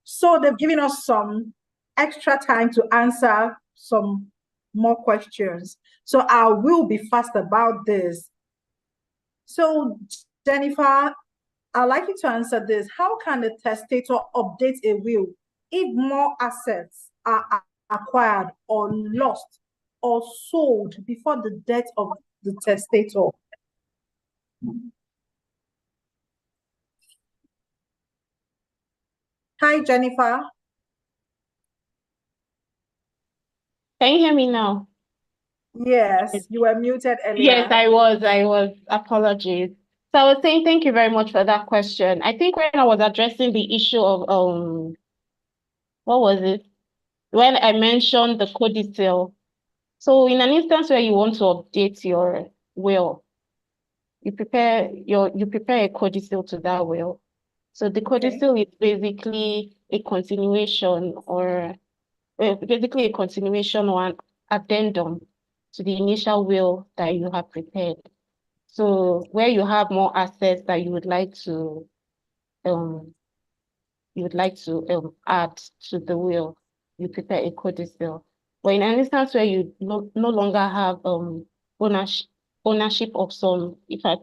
So they've given us some extra time to answer some more questions. So I will be fast about this. So Jennifer, I'd like you to answer this. How can the testator update a will if more assets are acquired or lost or sold before the death of the testator? Hi, Jennifer. Can you hear me now? Yes, you were muted earlier. Yes, I was. Apologies. So I was saying thank you very much for that question. I think when I was addressing the issue of what was it? When I mentioned the codicil. So in an instance where you want to update your will, you prepare a codicil to that will. So the codicil is basically a continuation or an addendum to the initial will that you have prepared. So where you have more assets that you would like to add to the will, you prepare a codicil. But in an instance where you no longer have ownership of some, if I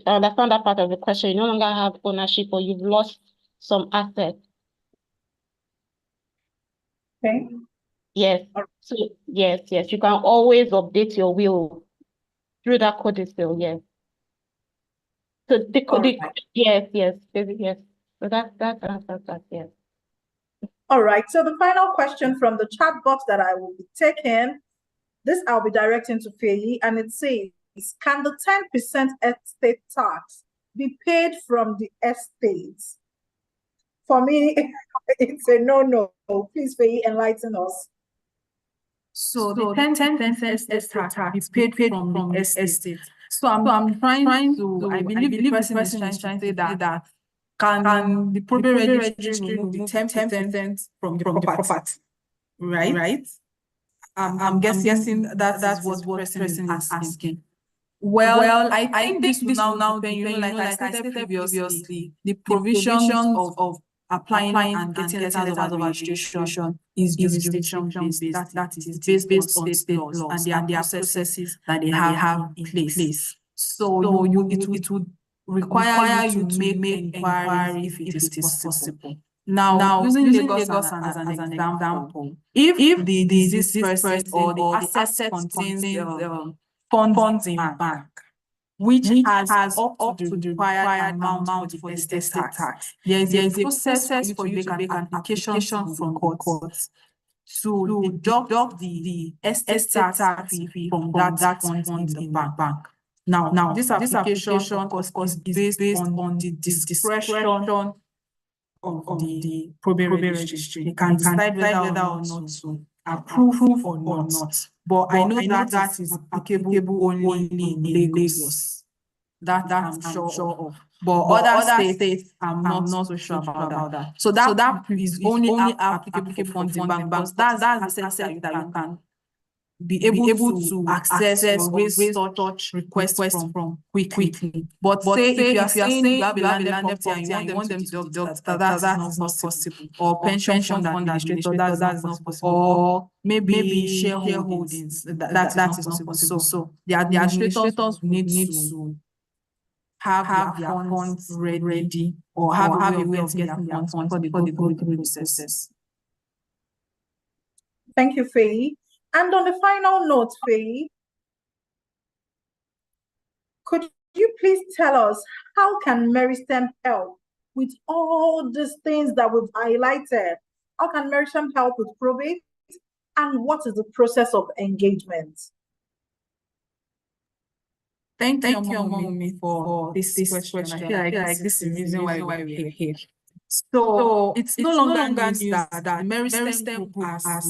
understand that part of the question, you no longer have ownership or you've lost some assets. Okay. Yes. So yes, you can always update your will through that codicil. Yes. So yes. So that answers that. Yes. All right. So the final question from the chat box that I will be taking, this I'll be directing to Faye, and it says, can the 10% estate tax be paid from the estates? For me, It's a no. Please, Faye, enlighten us. So the 10% estate tax be paid from the estate. So I'm trying to, I believe the person is trying to say that can the probate registry remove the 10% from the property, right? I'm guessing that is what the person is asking. Well, I think this will now depend, like I stated previously, the provisions of applying and getting letters of registration is jurisdiction based. That is based on state laws, and there are processes that they have in place. So it would require you to make inquiries if it is possible. Now, using Lagos as an example, if the deceased person or the asset contains funds in bank, which has up to the required amount for the estate tax, there is a process for you to make an application from the courts to deduct the estate tax fee from that fund in the bank. Now, this application, of course, is based on the discretion of the probate registry. They can decide whether or not to approve or not. But I know that is applicable only in Lagos. That I'm sure of. But other states, I'm not so sure about that. So that is only applicable for funds in bank, because that's the asset that you can be able to access or raise such requests from quickly. But say if you are saying you have a landed property and you want them to deduct that is not possible. Or pension fund administrator, that is not possible. Or maybe shareholdings, that is not possible. So the administrators will need to have their funds ready, or have a way of getting their funds before they go through the process. Thank you, Faye. And on the final note, Faye, could you please tell us how can Meristem help with all these things that we've highlighted? How can Meristem help with probate? And what is the process of engagement? Thank you, Mommy, for this question. I feel like this is the reason why we're here. So it's no longer news that the Meristem Group has,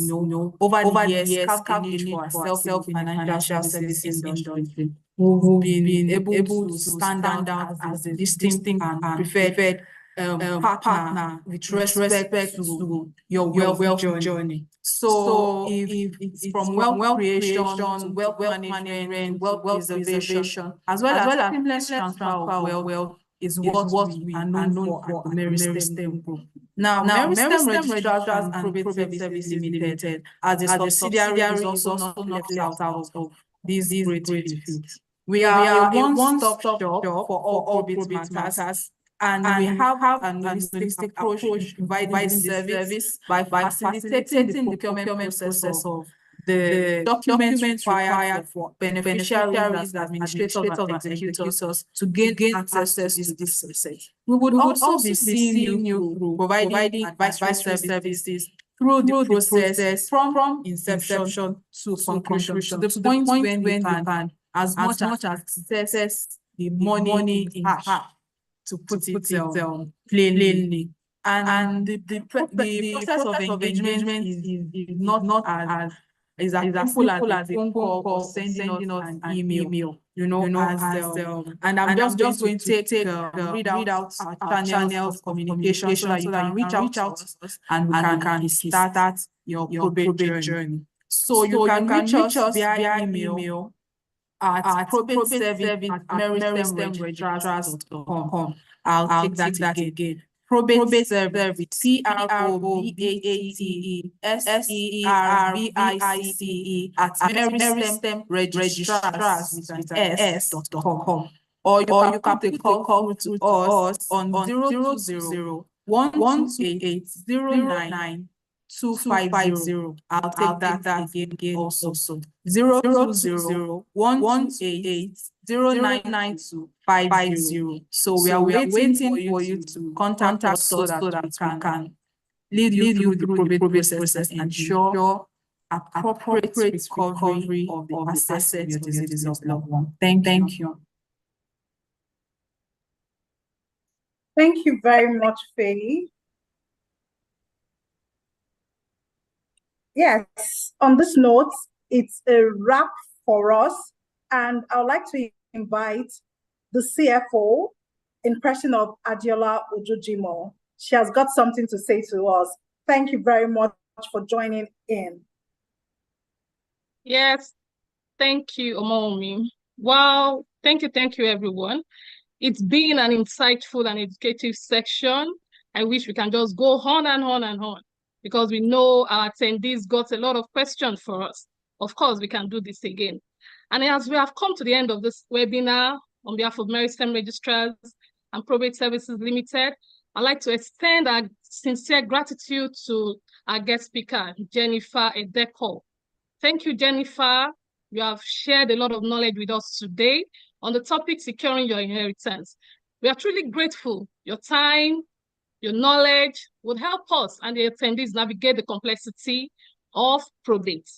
over the years, carved a niche for ourselves in the financial services industry. We've been able to stand out as a distinct and preferred partner with respect to your wealth journey. So if it's from wealth creation to wealth management, wealth preservation, as well as seamless transfer of wealth, is what we are known for at the Meristem Group. Now, Meristem Registrars and Probate Services Limited, as a subsidiary, is also not left out of these great fields. We are a one-stop shop for all probate matters, and we have an holistic approach in providing service by facilitating the procurement process of the documents required for beneficiaries, administrators, and executors to gain access to this process. We would also be seeing you through providing advisory services through the process from inception to conclusion, to the point when you can as much as access the money in cash, to put it plainly. And the process of engagement is not as simple as a phone call or sending us an email, and I'm just going to read out our channels of communication so that you can reach out to us and we can start your probate journey. So you can reach us via email at probateservice@meristemregistrars.com. I'll take that again. Probate service, PROBATESERVICE @Meristem Registrars.com. Or you can put a call to us on 020-128-09-250. I'll take that again also. 020-128-099250. So we are waiting for you to contact us so that we can lead you through the probate process and ensure appropriate recovery of the assets of your deceased loved one. Thank you. Thank you very much, Faye. Yes, on this note, it's a wrap for us. And I would like to invite the CFO in person of Adiola Ojojimo. She has got something to say to us. Thank you very much for joining in. Yes, thank you, Omomi. Wow, thank you, everyone. It's been an insightful and educative section. I wish we can just go on and on and on because we know our attendees got a lot of questions for us. Of course, we can do this again. And as we have come to the end of this webinar, on behalf of Maritime Registrars and Probate Services Limited, I'd like to extend our sincere gratitude to our guest speaker, Jennifer Edeko. Thank you, Jennifer. You have shared a lot of knowledge with us today on the topic securing your inheritance. We are truly grateful. Your time, your knowledge would help us and the attendees navigate the complexity of probate.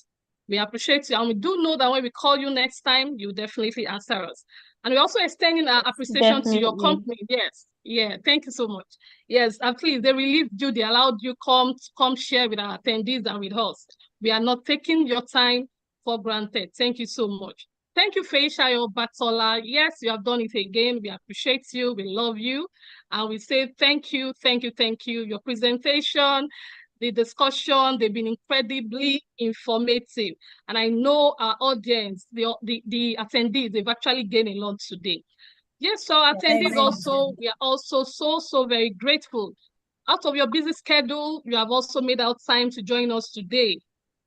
We appreciate you, and we do know that when we call you next time, you definitely answer us. And we're also extending our appreciation to your company. Yes, yeah, thank you so much. Yes, and please, they relieved you, they allowed you come share with our attendees and with us. We are not taking your time for granted. Thank you so much. Thank you, Feishayo Batola. Yes, you have done it again. We appreciate you. We love you. And we say thank you, thank you, thank you. Your presentation, the discussion, they've been incredibly informative. And I know our audience, the attendees, they've actually gained a lot today. Yes, so attendees also, we are also so very grateful. Out of your busy schedule, you have also made out time to join us today.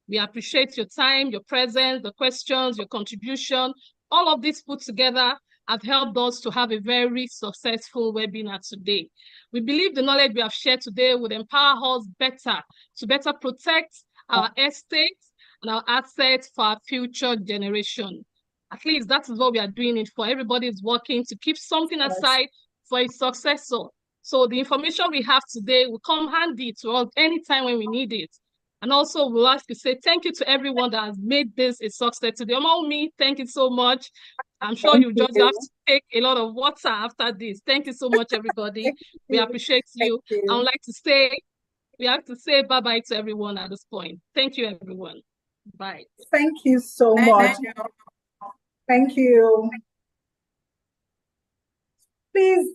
We appreciate your time, your presence, the questions, your contribution. All of this put together have helped us to have a very successful webinar today. We believe the knowledge we have shared today would empower us better to better protect our estates and our assets for our future generation. At least that is what we are doing it for. Everybody is working to keep something aside for a successor. So the information we have today will come handy to us anytime when we need it. And also, we'll like to say thank you to everyone that has made this a success today. Among me, thank you so much. I'm sure you just have to take a lot of water after this. Thank you so much, everybody. We appreciate you. I would like to say, we have to say bye-bye to everyone at this point. Thank you, everyone. Bye. Thank you so much. Thank you. Please,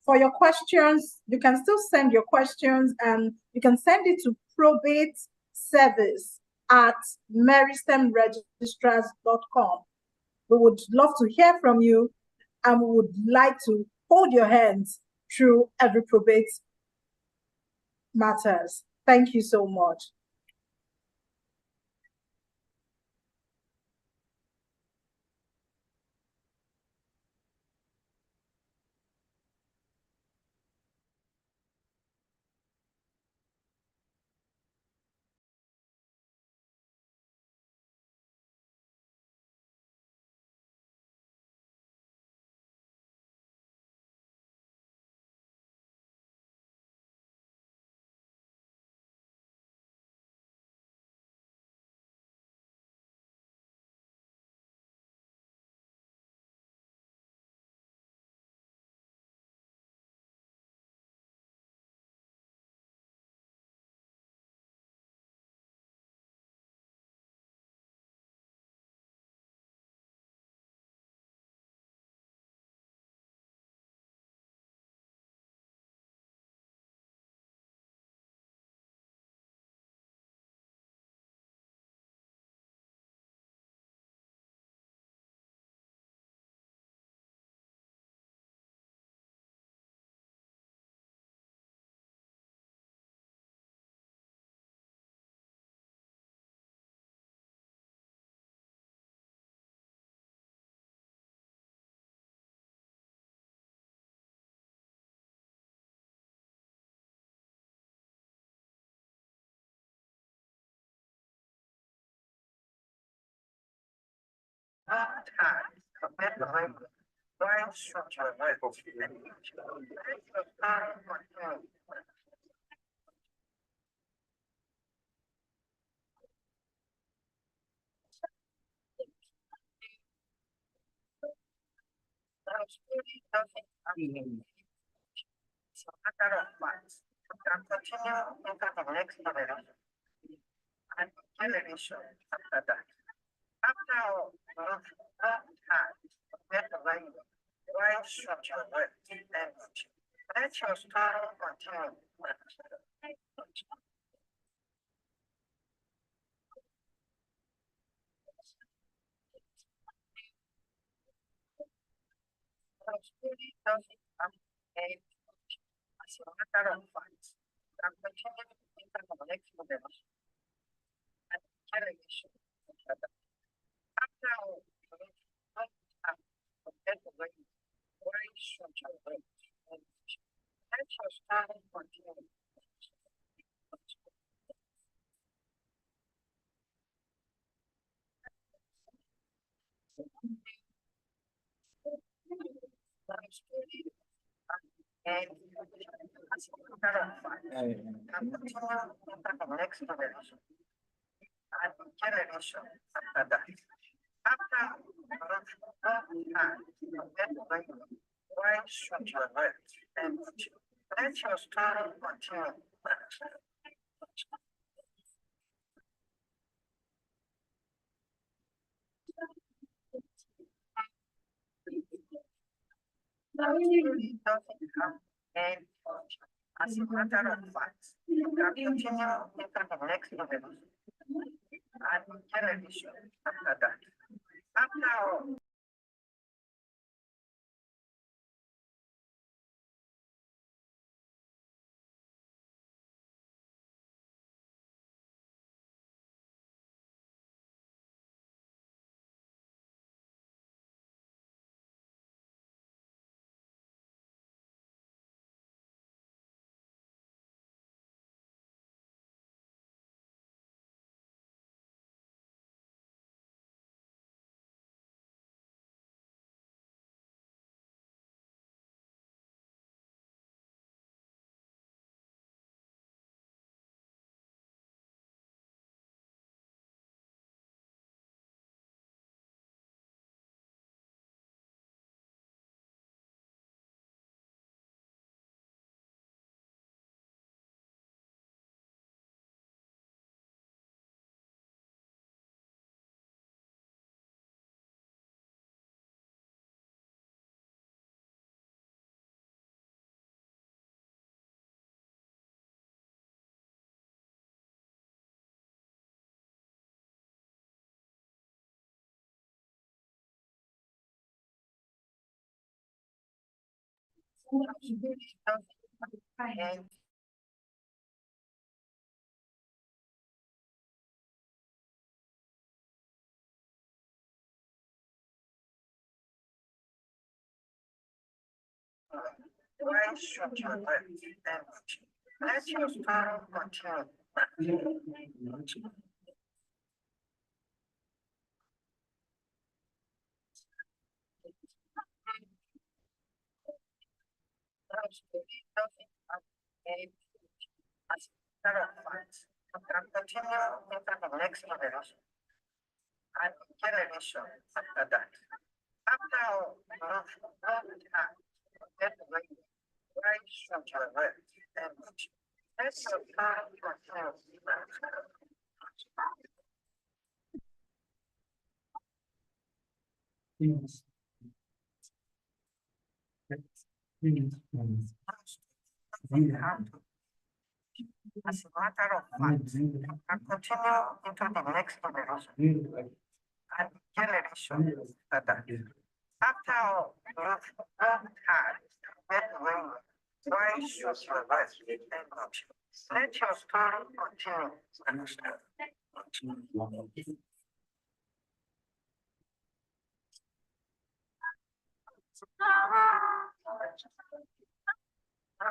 for your questions, you can still send your questions and you can send it to probateservice@meristemregistrars.com. We would love to hear from you and we would like to hold your hands through every probate matters. Thank you so much. generation after that. After all time, get the language, why structure work, language. Let your story continue. Story doesn't have a as a matter of fact, and continue to think of the next generation and generation after that. After all time, get the language, why structure work, language. Let your story continue. And as a matter of fact, and continue to think of the next generation and generation after that. After time, get the language, why structure work, language. Let your story continue. Story doesn't have any function. As a matter of fact, and continue into the next generation and generation after that. After all, and why structure work, language. Let your story continue. Story doesn't have any function. As a matter of fact, and continue into the next generation and generation after that. After all time, get the language, why structure work, language. Let your story continue. As a matter of fact, and continue into the next generation and generation after that. After all time, get the language, why structure work, language. Let your story continue. Understand?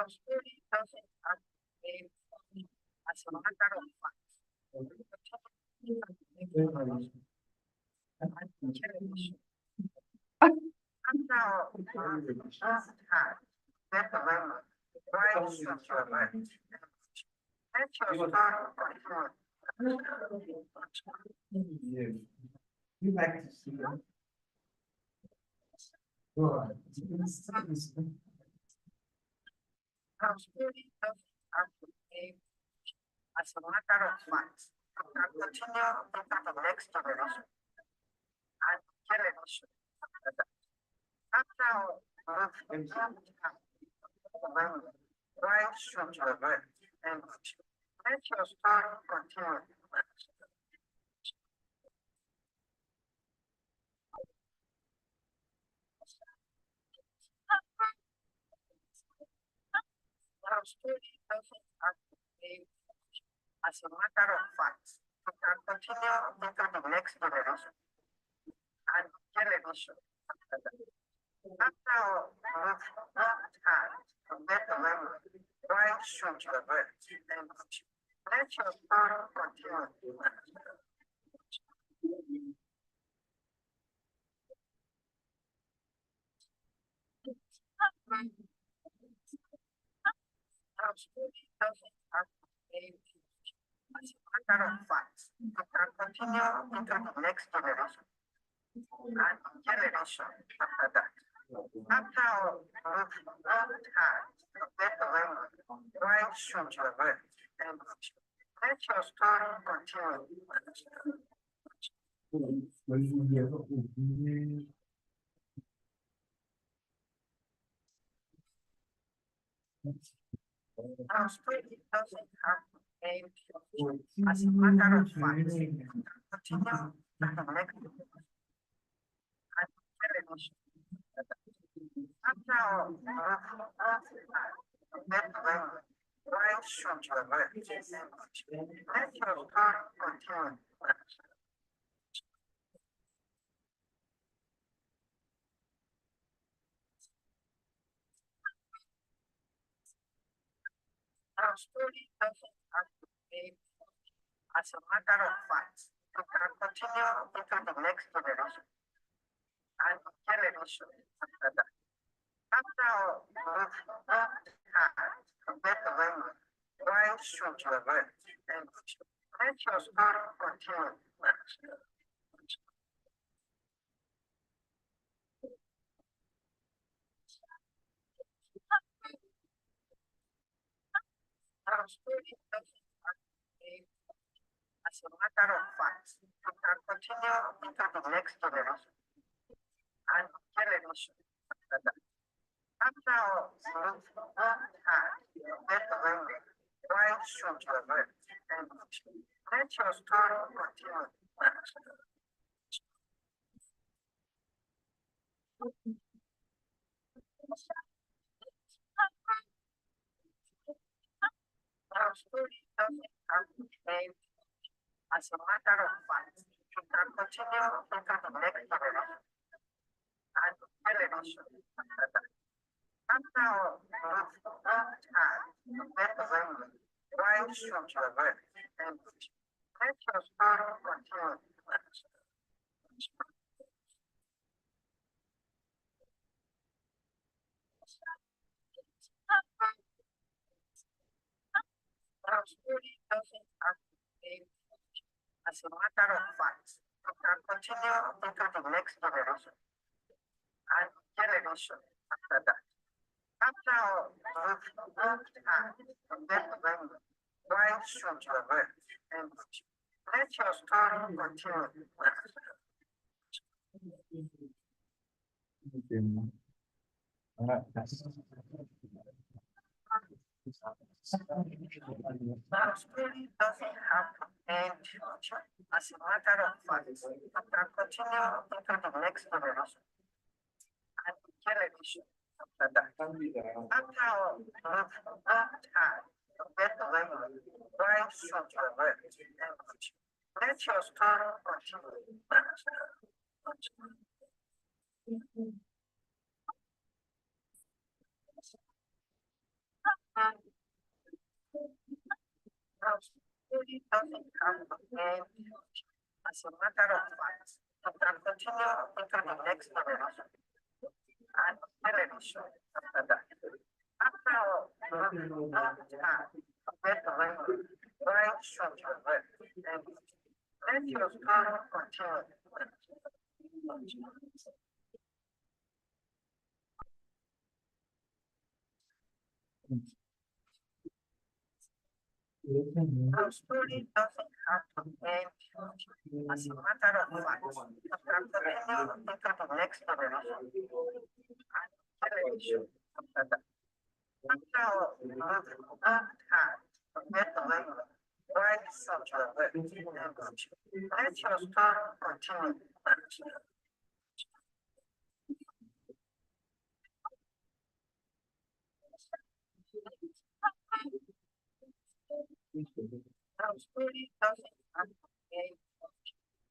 Story doesn't have a function. As a matter of fact, and generation after all time, get the language, why structure work, let your story continue. You like to see them? Good. Story doesn't have a as a matter of fact, can continue into the next generation and generation. After why should you wait and let your story continue? Your story doesn't have to be as a matter of fact. You can continue into the next generation and generation. After you've worked hard to get the memory, why should you wait and let your story continue? Your story doesn't have to be as a matter of fact. You can continue into the next generation and generation after that. After you've worked hard to get the memory, why should you wait and let your story continue? Our story doesn't have to end as a matter of fact. Continue to the next and generation. After why should you wait? Let your story continue. Our story doesn't have to be as a matter of fact. You can continue into the next generation and generation after that. After you've worked hard to get the memory, why should you wait and let your story continue? Our story doesn't have to be as a matter of fact. You can continue into the next generation and generation after that. After you've worked hard to get the memory, why should you wait and let your story continue? Our story doesn't have to end as a matter of fact. You can continue into the next generation and generation after that. After you've worked hard to get the memory, why should you wait and let your story continue? Our story doesn't have to be as a matter of fact. You can continue into the next generation and generation after that. After you've worked hard to get the memory, why should you wait and let your story continue? Our story doesn't have to end as a matter of fact. You can continue into the next generation and generation after that. After you've worked hard to get the memory, why should you wait and let your story continue? Our story doesn't have to end as a matter of fact. You can continue into the next generation and generation after that. After you've worked hard to get the memory, why should you wait and let your story continue? Our story doesn't have to end as a matter of fact. After continue into the next generation and generation after that. After had forget the language, write such a word in English. Let your story continue. Now, story doesn't have to end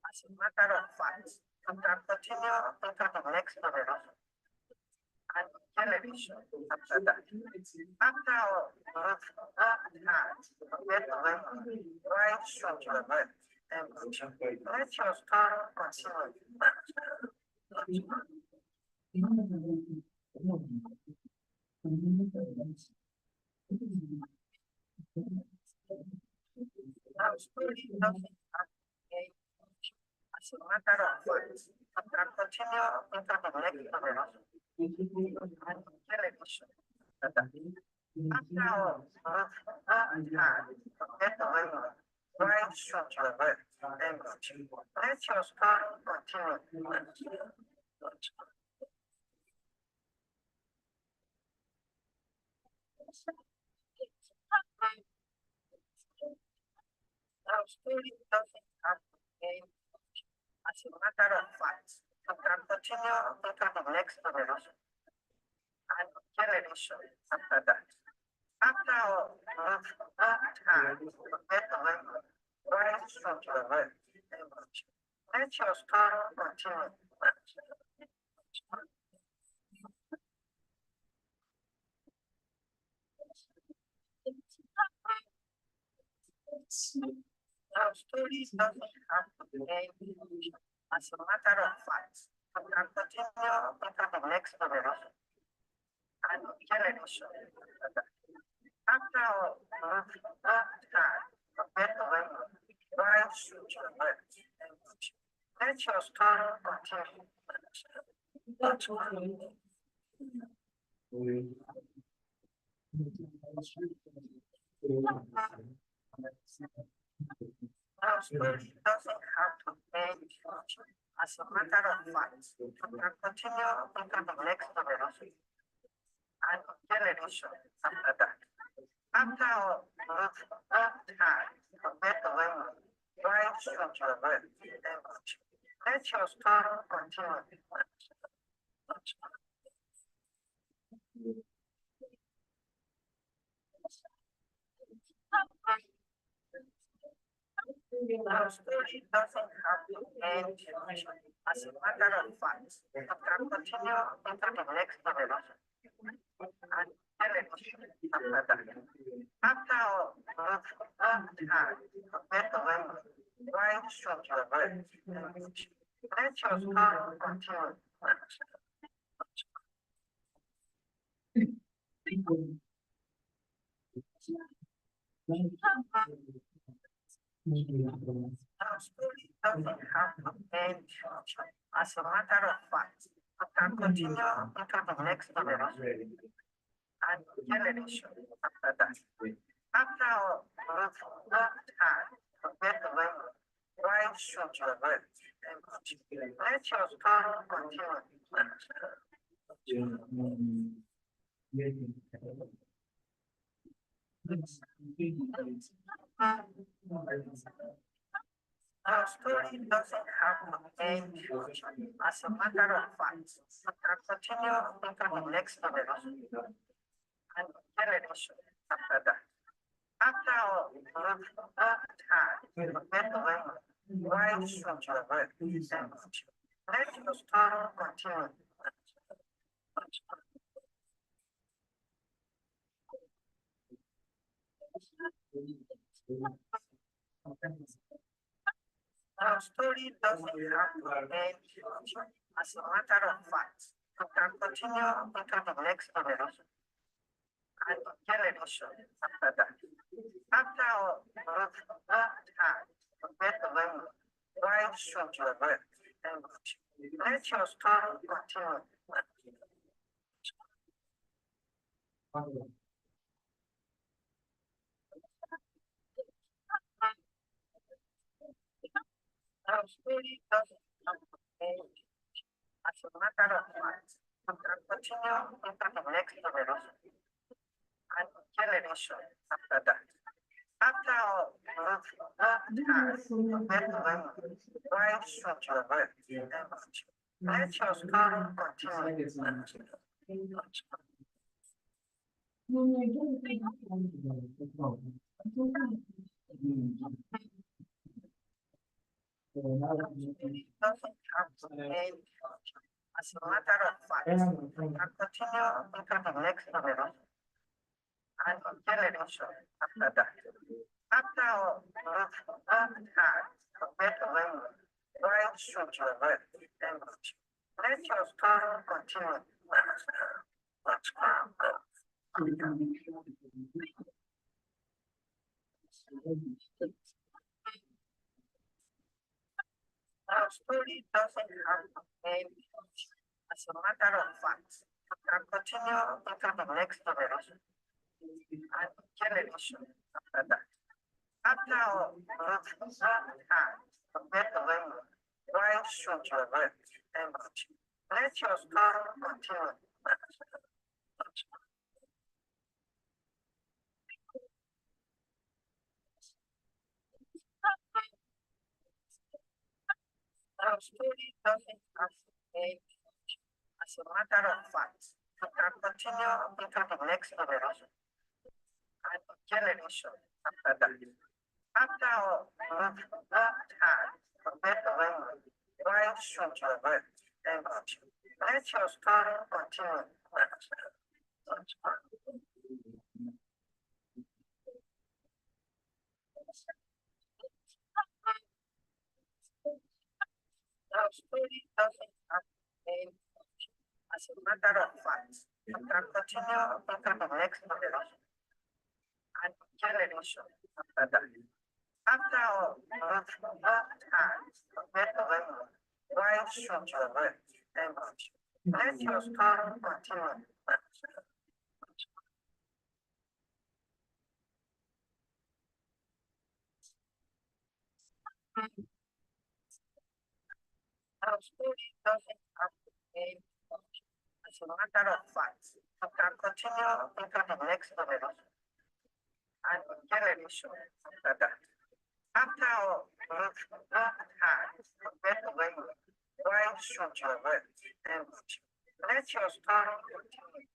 as a matter of fact. After continue into the next generation and generation after that. After had forget the language, write such a word in English. Let your story continue. Now, story doesn't have to end as a matter of fact. After continue into the next generation and generation after that. After had forget the language, write such a word in English. Let your story continue. Now, story doesn't have to end as a matter of fact. After continue into the next generation and generation after that. After had forget the language, write such a word in English. Let your story continue. Now, stories doesn't have to end as a matter of fact. After continue into the next generation and generation after that. After had forget the language, write such a word in English. Let your story continue. Now, story doesn't have to end as a matter of fact. After continue into the next generation and generation after that. After had forget the language, write such a word in English. Let your story continue. Now, story doesn't have to end as a matter of fact. After continue into the next generation and generation after that. After had forget the language, write such a word in English. Let your story continue. Now, story doesn't have to end as a matter of fact. After continue into the next generation and generation after that. After had forget the language, write such a word in English. Let your story continue. Now, story doesn't have to end as a matter of fact. After continue into the next generation and generation after that. After had forget the language, write such a word in English. Let your story continue. Now, story doesn't have to end as a matter of fact. After continue into the next generation and generation after that. After had forget the language, write such a word in English. Let your story continue. story doesn't have to end. As a matter of fact, we can continue into the next generation and generation after that. After all, not has why should you work? Let your story continue. Doesn't have to end. As a matter of fact, we can continue into the next generation and generation after that. After all, not has why should you work? Let your story continue. Our story doesn't have to end. As a matter of fact, we can continue into the next generation and generation after that. After all, not has why should you work? Let your story continue. Our story doesn't have to end. As a matter of fact, we can continue into the next generation and generation after that. After all, not has why should you work? Let your story continue. Our story doesn't have to end. As a matter of fact, we can continue into the next generation and generation after that. After all, not has why should you work? Let your story continue. Our story doesn't have to end. As a matter of fact, we can continue into the next generation and generation after that. After all, not has why should you work? Let your story continue.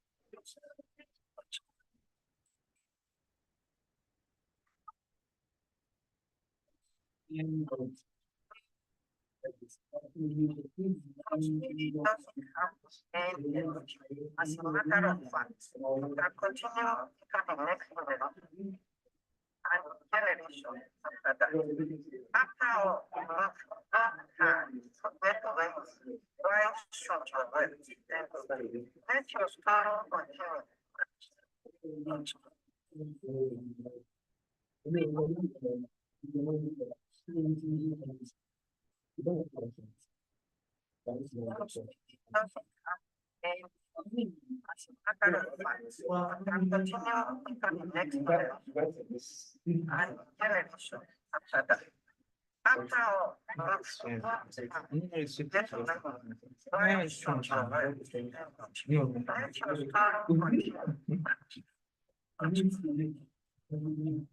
Our story doesn't have to end. As a matter of fact, we can continue into the next generation and generation after that. After all, not has why should you work? Let your story continue. Our story doesn't have to end. As a matter of fact, we can continue into the next generation and generation after that. After all, not why should you work? Let your story continue.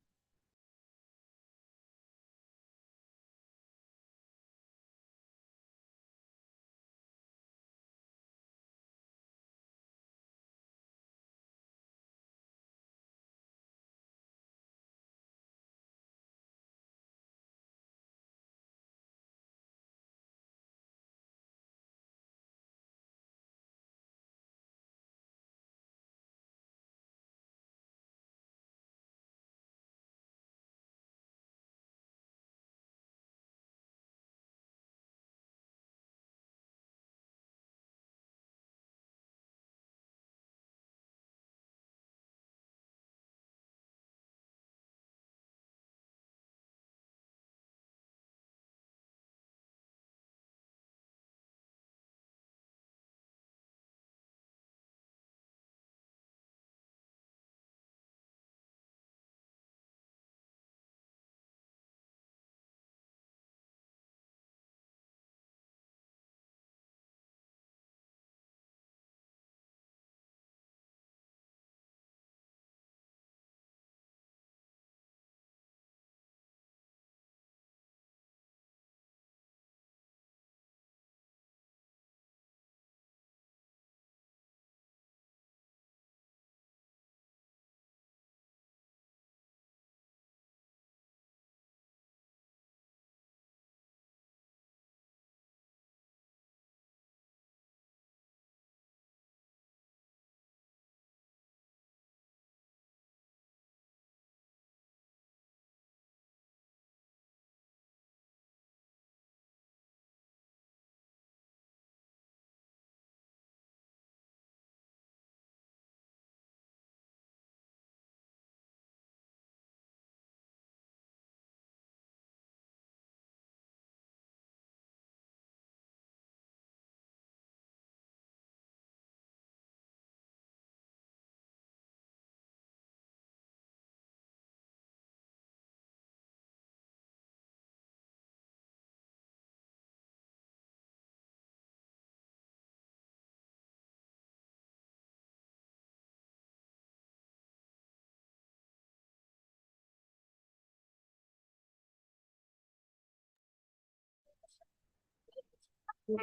Our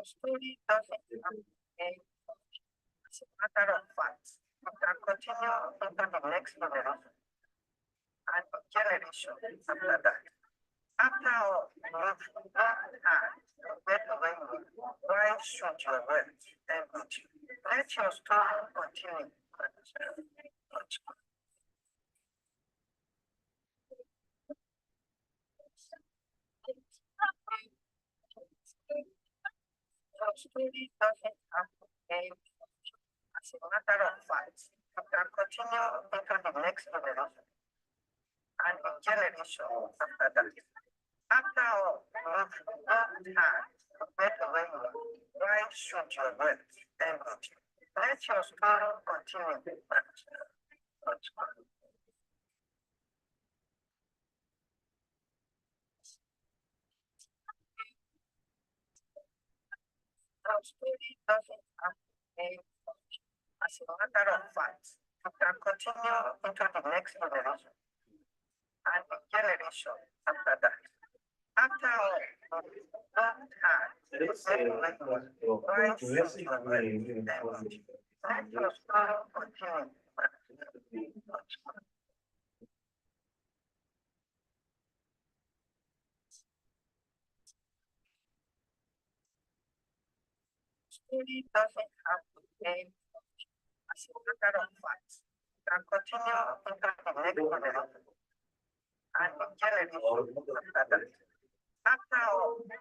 story doesn't end as a matter of fact. We can continue into the next generation and generation after that. After all, we've worked hard to get away with why should your words end with you? Let your story continue. Our story doesn't have to end as a matter of fact. We can continue into the next generation and generation after that. After all, we've worked hard to get away with why should your words end with you? Let your story continue. Our story doesn't have to end as a matter of fact. We can continue into the next generation and generation after that. After all, we've worked hard to get away with why should your words end with you? Let your story continue. Story doesn't have to end as a matter of fact. We can continue into the next generation and generation after that. After all, we've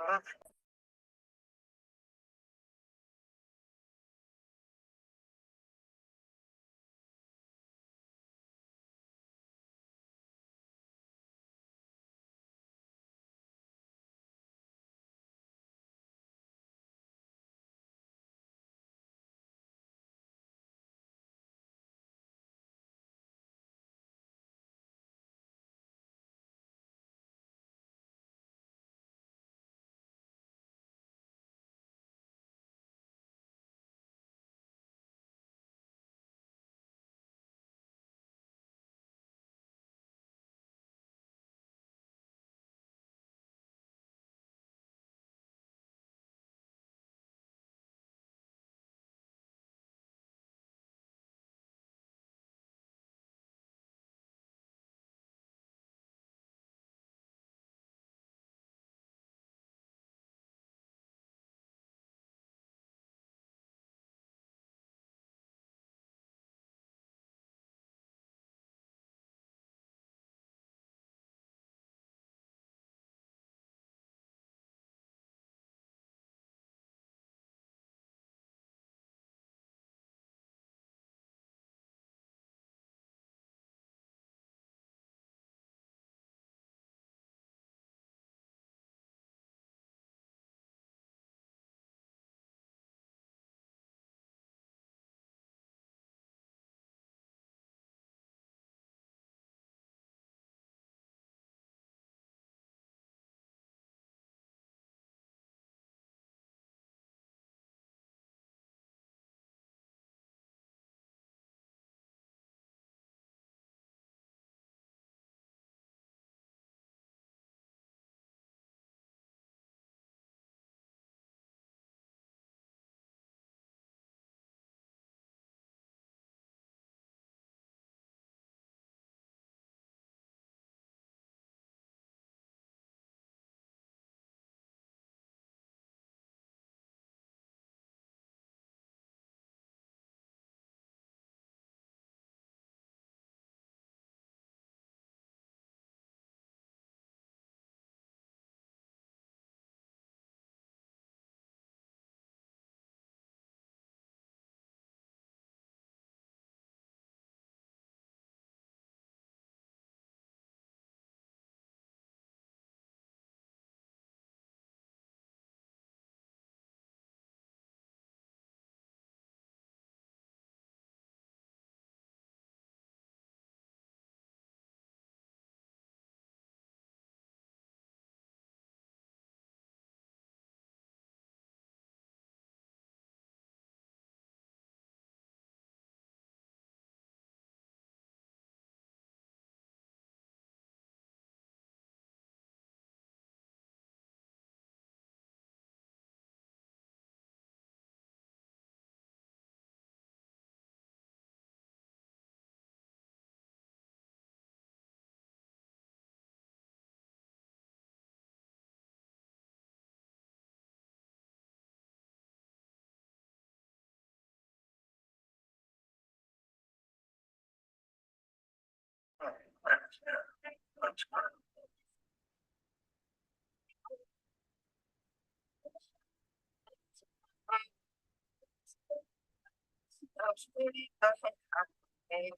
Really doesn't have a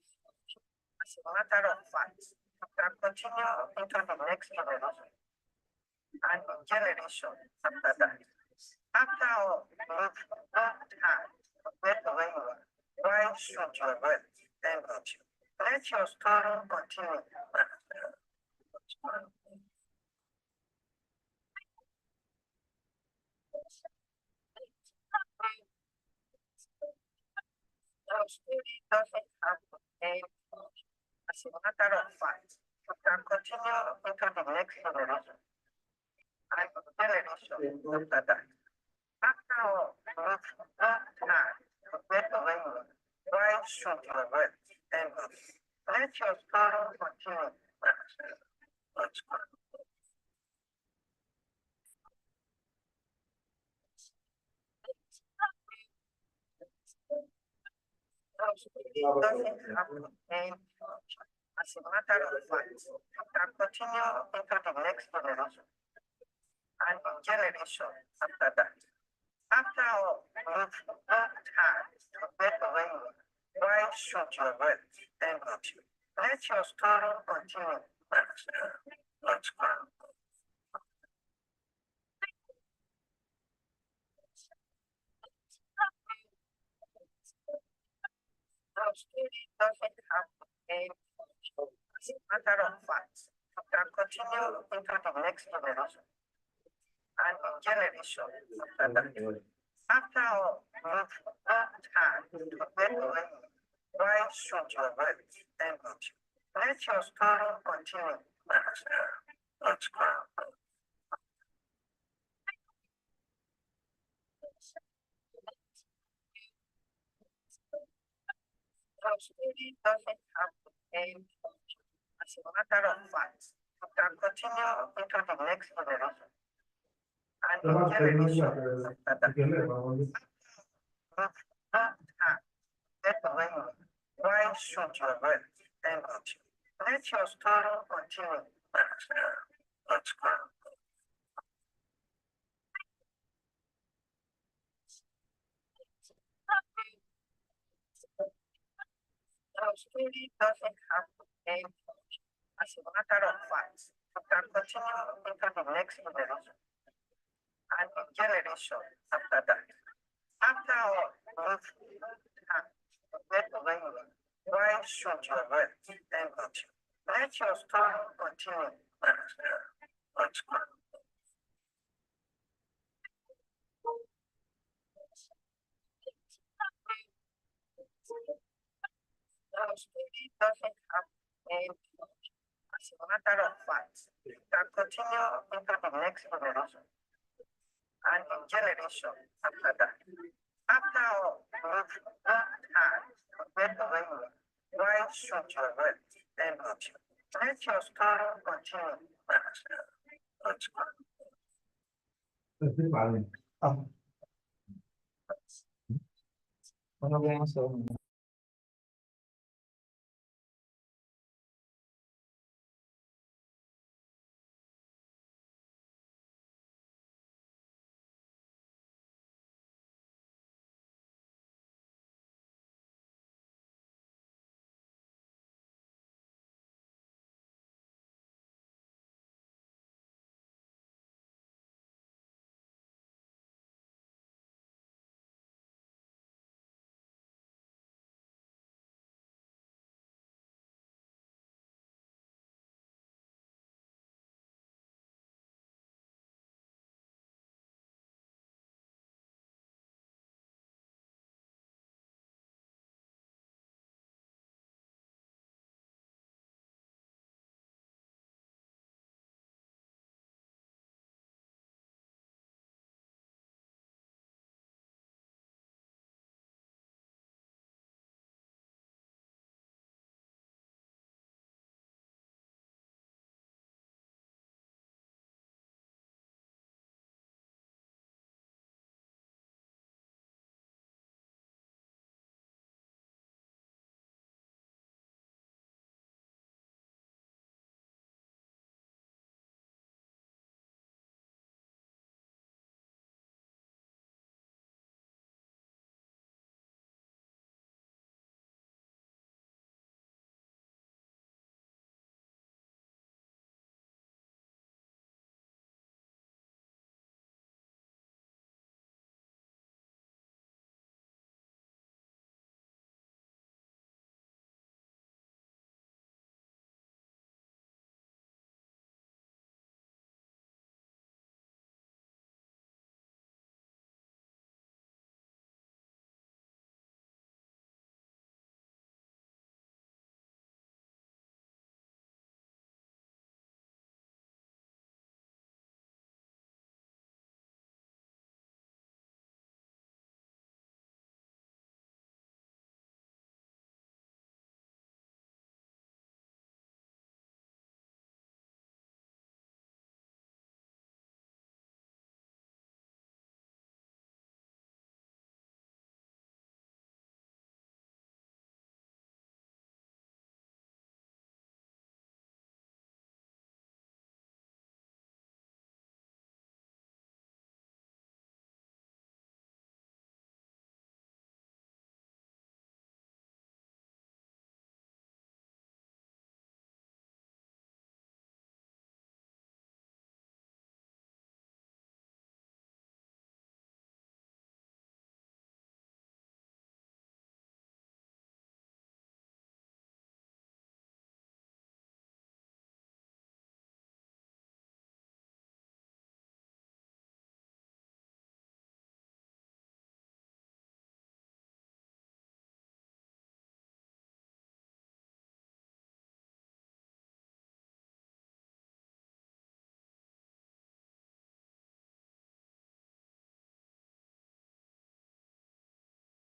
as a matter of fact, you can continue into the next generation and generation after that. After all, you've worked hard to get to where you are. Why should your work end with you? Let your story continue. Your story doesn't have to end. As a matter of fact, you can continue into the next generation and generation after that. After all, you've worked hard to get to where you are. Why should your work end with you? Let your story continue. Doesn't have to end. As a matter of fact, you can continue into the next generation and generation after that. After all, you've worked hard to get to where you are. Why should your work end with you? Let your story continue. Let's go. Your story doesn't have to end. As a matter of fact, you can continue into the next generation and generation after that. After all, you've worked hard to get to where you are. Why should your work end with you? Let your story continue. Let's go. Your story doesn't have to end. As a matter of fact, you can continue into the next generation and generation after that. You've worked hard to get to where you are. Why should your work end with you? Let your story continue. Let's go. Your story doesn't have to end. As a matter of fact, you can continue into the next generation and generation after that. After all, you've worked hard to get to where you are. Why should your work end with you? Let your story continue. Let's go. Your story doesn't have to end. As a matter of fact, you can continue into the next generation and generation after that. After all, you've worked hard to get to where you are. Why should your work end with you? Let your story continue. Let's go. Ano ba yung